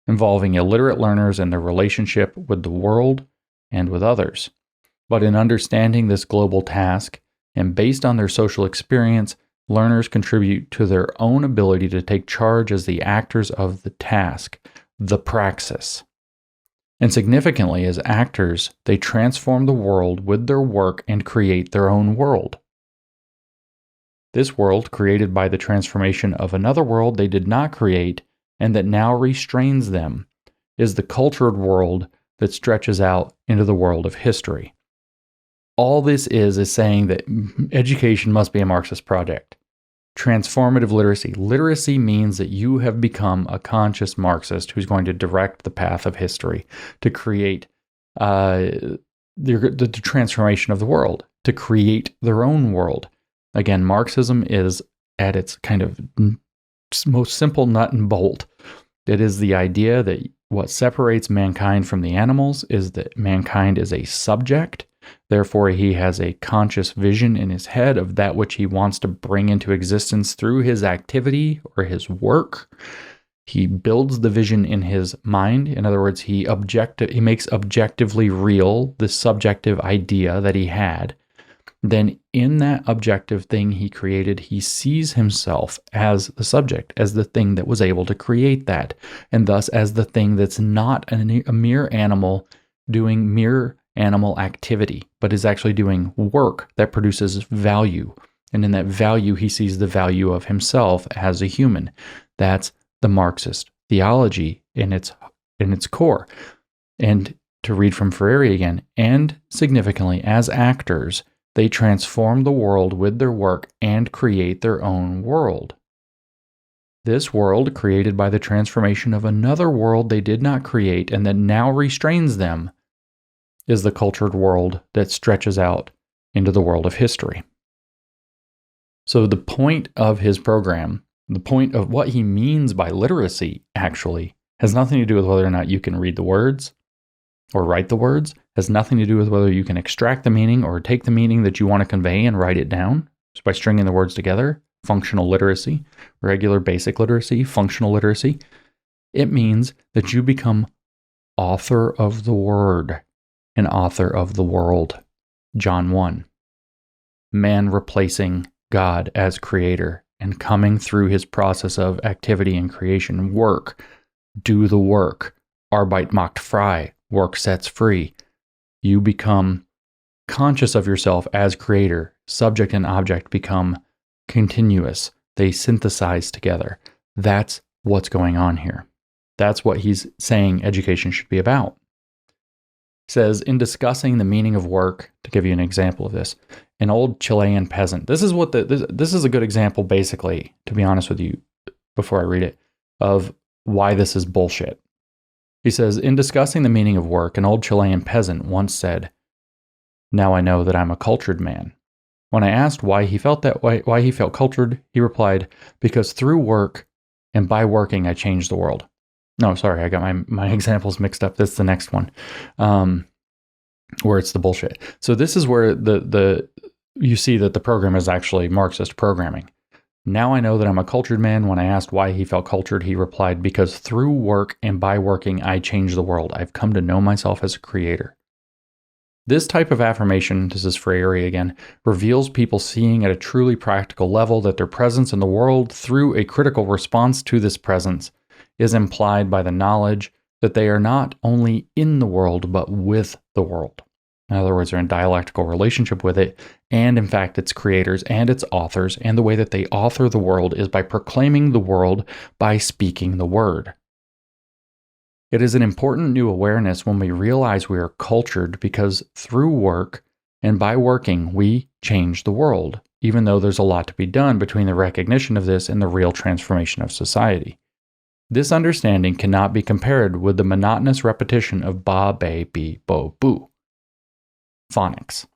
involving illiterate learners and their relationship with the world and with others. But in understanding this global task, and based on their social experience, learners contribute to their own ability to take charge as the actors of the task, the praxis. And significantly, as actors, they transform the world with their work and create their own world. This world, created by the transformation of another world they did not create and that now restrains them, is the cultured world that stretches out into the world of history. All this is saying that education must be a Marxist project. Transformative literacy. Literacy means that you have become a conscious Marxist who's going to direct the path of history, to create the transformation of the world, to create their own world. Again, Marxism is at its kind of most simple nut and bolt. It is the idea that what separates mankind from the animals is that mankind is a subject. Therefore, he has a conscious vision in his head of that which he wants to bring into existence through his activity or his work. He builds the vision in his mind. In other words, he makes objectively real the subjective idea that he had. Then in that objective thing he created, he sees himself as the subject, as the thing that was able to create that, and thus as the thing that's not a mere animal doing mere animal activity, but is actually doing work that produces value. And in that value, he sees the value of himself as a human. That's the Marxist theology in its core. And to read from Freire again, and significantly, as actors, they transform the world with their work and create their own world. This world, created by the transformation of another world they did not create and that now restrains them, is the cultured world that stretches out into the world of history. So the point of his program, the point of what he means by literacy, actually, has nothing to do with whether or not you can read the words or write the words, has nothing to do with whether you can extract the meaning or take the meaning that you want to convey and write it down, just by stringing the words together. Functional literacy, regular basic literacy, functional literacy. It means that you become author of the word and author of the world. John 1. Man replacing God as creator and coming through his process of activity and creation, work, do the work. Arbeit macht frei, work sets free. You become conscious of yourself as creator. Subject and object become continuous. They synthesize together. That's what's going on here. That's what he's saying education should be about. He says, in discussing the meaning of work, to give you an example of this, an old Chilean peasant. This is a good example, basically, to be honest with you, before I read it, of why this is bullshit. He says, in discussing the meaning of work, an old Chilean peasant once said, "Now I know that I'm a cultured man." When I asked why he felt that way, why he felt cultured, he replied, "Because through work and by working, I changed the world." No, sorry, I got my examples mixed up. That's the next one, where it's the bullshit. So this is where you see that the program is actually Marxist programming. Now I know that I'm a cultured man. When I asked why he felt cultured, he replied, "Because through work and by working, I changed the world. I've come to know myself as a creator." This type of affirmation, this is Freire again, reveals people seeing at a truly practical level that their presence in the world through a critical response to this presence is implied by the knowledge that they are not only in the world, but with the world. In other words, they're in dialectical relationship with it, and in fact, its creators and its authors, and the way that they author the world is by proclaiming the world by speaking the word. It is an important new awareness when we realize we are cultured because through work and by working, we change the world, even though there's a lot to be done between the recognition of this and the real transformation of society. This understanding cannot be compared with the monotonous repetition of ba, be, be, bo, boo. Phonics.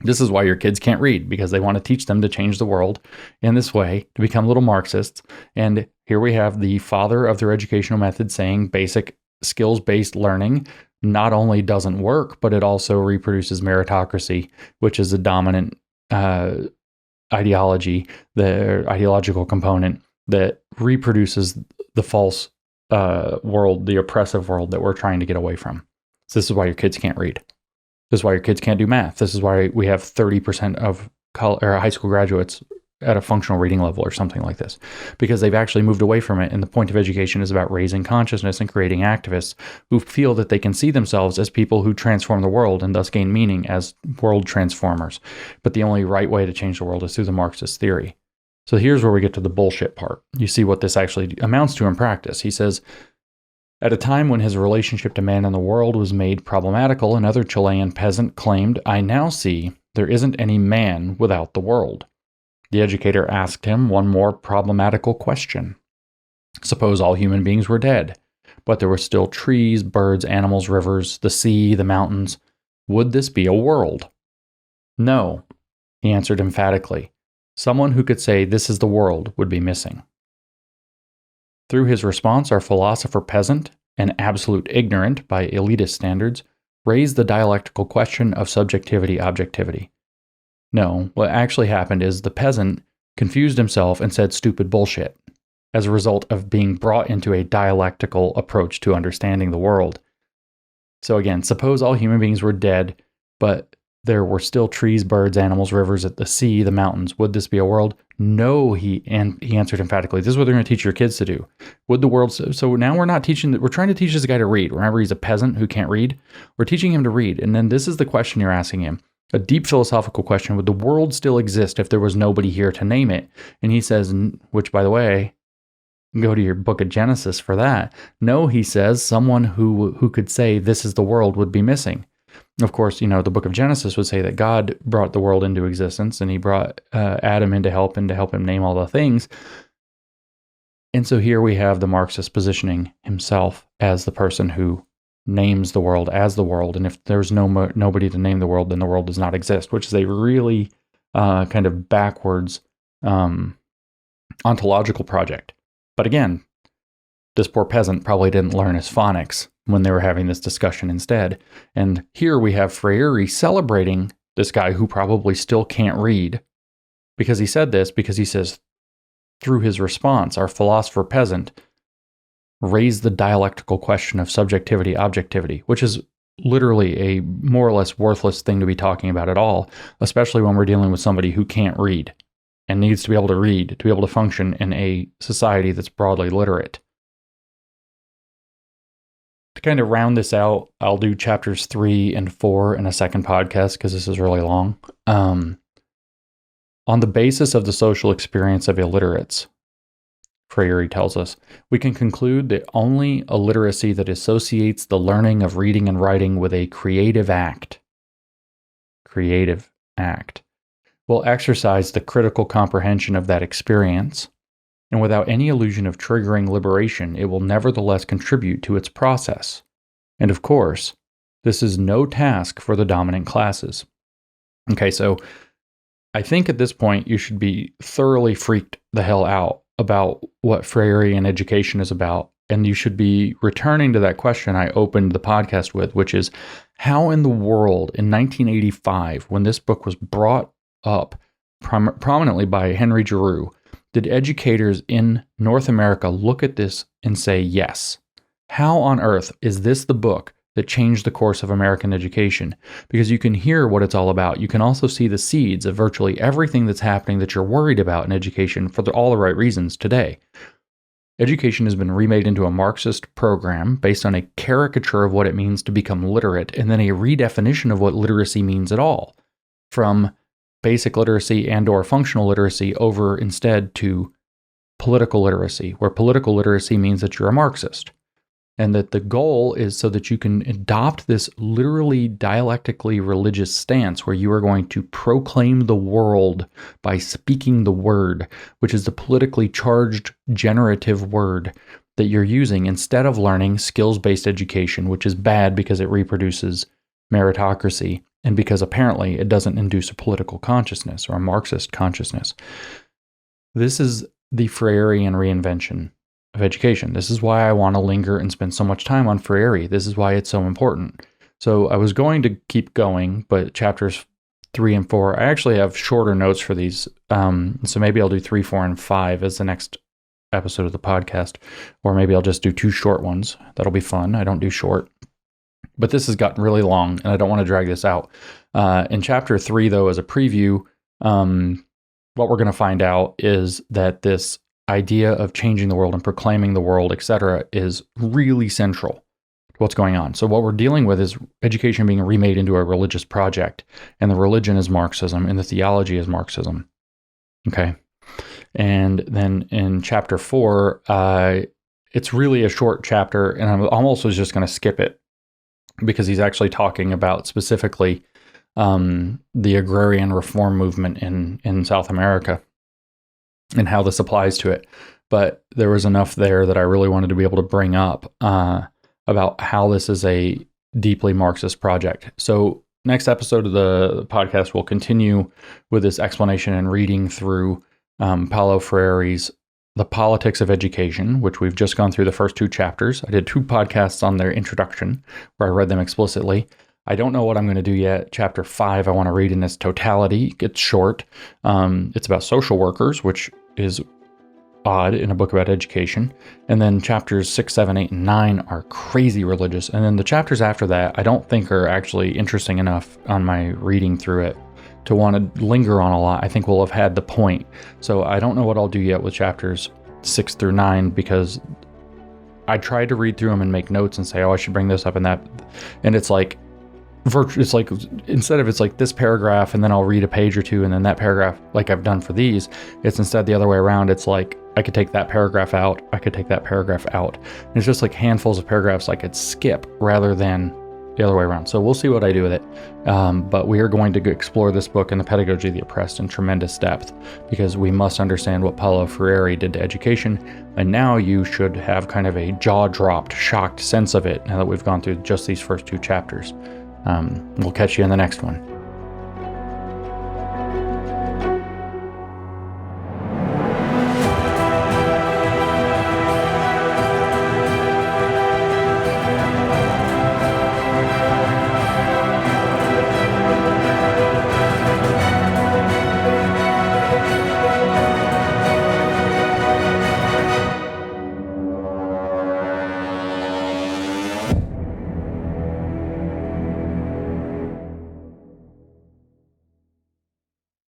This is why your kids can't read, because they want to teach them to change the world in this way, to become little Marxists. And here we have the father of their educational method saying basic skills-based learning not only doesn't work, but it also reproduces meritocracy, which is a dominant ideology, the ideological component that reproduces the false world, the oppressive world that we're trying to get away from. So this is why your kids can't read. This is why your kids can't do math. This is why we have 30% of high school graduates at a functional reading level or something like this, because they've actually moved away from it. And the point of education is about raising consciousness and creating activists who feel that they can see themselves as people who transform the world and thus gain meaning as world transformers. But the only right way to change the world is through the Marxist theory. So here's where we get to the bullshit part. You see what this actually amounts to in practice. He says, at a time when his relationship to man and the world was made problematical, another Chilean peasant claimed, "I now see there isn't any man without the world." The educator asked him one more problematical question. Suppose all human beings were dead, but there were still trees, birds, animals, rivers, the sea, the mountains. Would this be a world? No, he answered emphatically. Someone who could say this is the world would be missing. Through his response, our philosopher peasant, and absolute ignorant by elitist standards, raised the dialectical question of subjectivity-objectivity. No, what actually happened is the peasant confused himself and said stupid bullshit as a result of being brought into a dialectical approach to understanding the world. So again, suppose all human beings were dead, but there were still trees, birds, animals, rivers, the sea, the mountains. Would this be a world? No, he answered emphatically. This is what they're going to teach your kids to do. Would the world? So now we're not teaching that. We're trying to teach this guy to read. Remember, he's a peasant who can't read. We're teaching him to read. And then this is the question you're asking him. A deep philosophical question. Would the world still exist if there was nobody here to name it? And he says, which by the way, go to your book of Genesis for that. No, he says, someone who could say this is the world would be missing. Of course, the book of Genesis would say that God brought the world into existence and he brought Adam in to help him name all the things. And so here we have the Marxist positioning himself as the person who names the world as the world. And if there's nobody to name the world, then the world does not exist, which is a really kind of backwards ontological project. But again, this poor peasant probably didn't learn his phonics when they were having this discussion instead. And here we have Freire celebrating this guy who probably still can't read because he said this, because he says, through his response, our philosopher peasant raised the dialectical question of subjectivity, objectivity, which is literally a more or less worthless thing to be talking about at all, especially when we're dealing with somebody who can't read and needs to be able to read to be able to function in a society that's broadly literate. To kind of round this out, I'll do chapters 3 and 4 in a second podcast because this is really long. On the basis of the social experience of illiterates, Freire tells us, we can conclude that only a literacy that associates the learning of reading and writing with a creative act will exercise the critical comprehension of that experience, and without any illusion of triggering liberation, it will nevertheless contribute to its process. And of course, this is no task for the dominant classes. Okay, so I think at this point you should be thoroughly freaked the hell out about what Freire and Education is about, and you should be returning to that question I opened the podcast with, which is, how in the world in 1985, when this book was brought up prominently by Henry Giroux, did educators in North America look at this and say, yes? How on earth is this the book that changed the course of American education? Because you can hear what it's all about. You can also see the seeds of virtually everything that's happening that you're worried about in education for all the right reasons today. Education has been remade into a Marxist program based on a caricature of what it means to become literate, and then a redefinition of what literacy means at all, from basic literacy and or functional literacy over instead to political literacy, where political literacy means that you're a Marxist. And that the goal is so that you can adopt this literally dialectically religious stance where you are going to proclaim the world by speaking the word, which is the politically charged generative word that you're using instead of learning skills-based education, which is bad because it reproduces meritocracy and because apparently it doesn't induce a political consciousness or a Marxist consciousness. This is the Freirean reinvention of education. This is why I want to linger and spend so much time on Freire. This is why it's so important. So I was going to keep going, but chapters 3 and 4, I actually have shorter notes for these. So maybe I'll do 3, 4, and 5 as the next episode of the podcast, or maybe I'll just do 2 short ones. That'll be fun. I don't do short. But this has gotten really long, and I don't want to drag this out. In chapter 3, though, as a preview, what we're going to find out is that this idea of changing the world and proclaiming the world, etc., is really central to what's going on. So what we're dealing with is education being remade into a religious project, and the religion is Marxism, and the theology is Marxism. Okay? And then in chapter 4, it's really a short chapter, and I almost was just going to skip it because he's actually talking about specifically the agrarian reform movement in South America and how this applies to it. But there was enough there that I really wanted to be able to bring up about how this is a deeply Marxist project. So next episode of the podcast, we'll continue with this explanation and reading through Paulo Freire's The Politics of Education, which we've just gone through the first 2 chapters. I did 2 podcasts on their introduction where I read them explicitly. I don't know what I'm going to do yet. Chapter 5, I want to read in its totality. It's short. It's about social workers, which is odd in a book about education. And then chapters 6, 7, 8, and 9 are crazy religious. And then the chapters after that, I don't think are actually interesting enough on my reading through it to want to linger on a lot. I think we'll have had the point. So I don't know what I'll do yet with chapters 6 through 9, because I tried to read through them and make notes and say, oh, I should bring this up and that. And it's like, it's like, instead of it's like this paragraph and then I'll read a page or 2 and then that paragraph, like I've done for these, it's instead the other way around. It's like I could take that paragraph out, I could take that paragraph out. And it's just like handfuls of paragraphs I could skip rather than the other way around. So we'll see what I do with it. But we are going to explore this book and the Pedagogy of the Oppressed in tremendous depth, because we must understand what Paulo Freire did to education. And now you should have kind of a jaw-dropped, shocked sense of it now that we've gone through just these first 2 chapters. We'll catch you in the next one.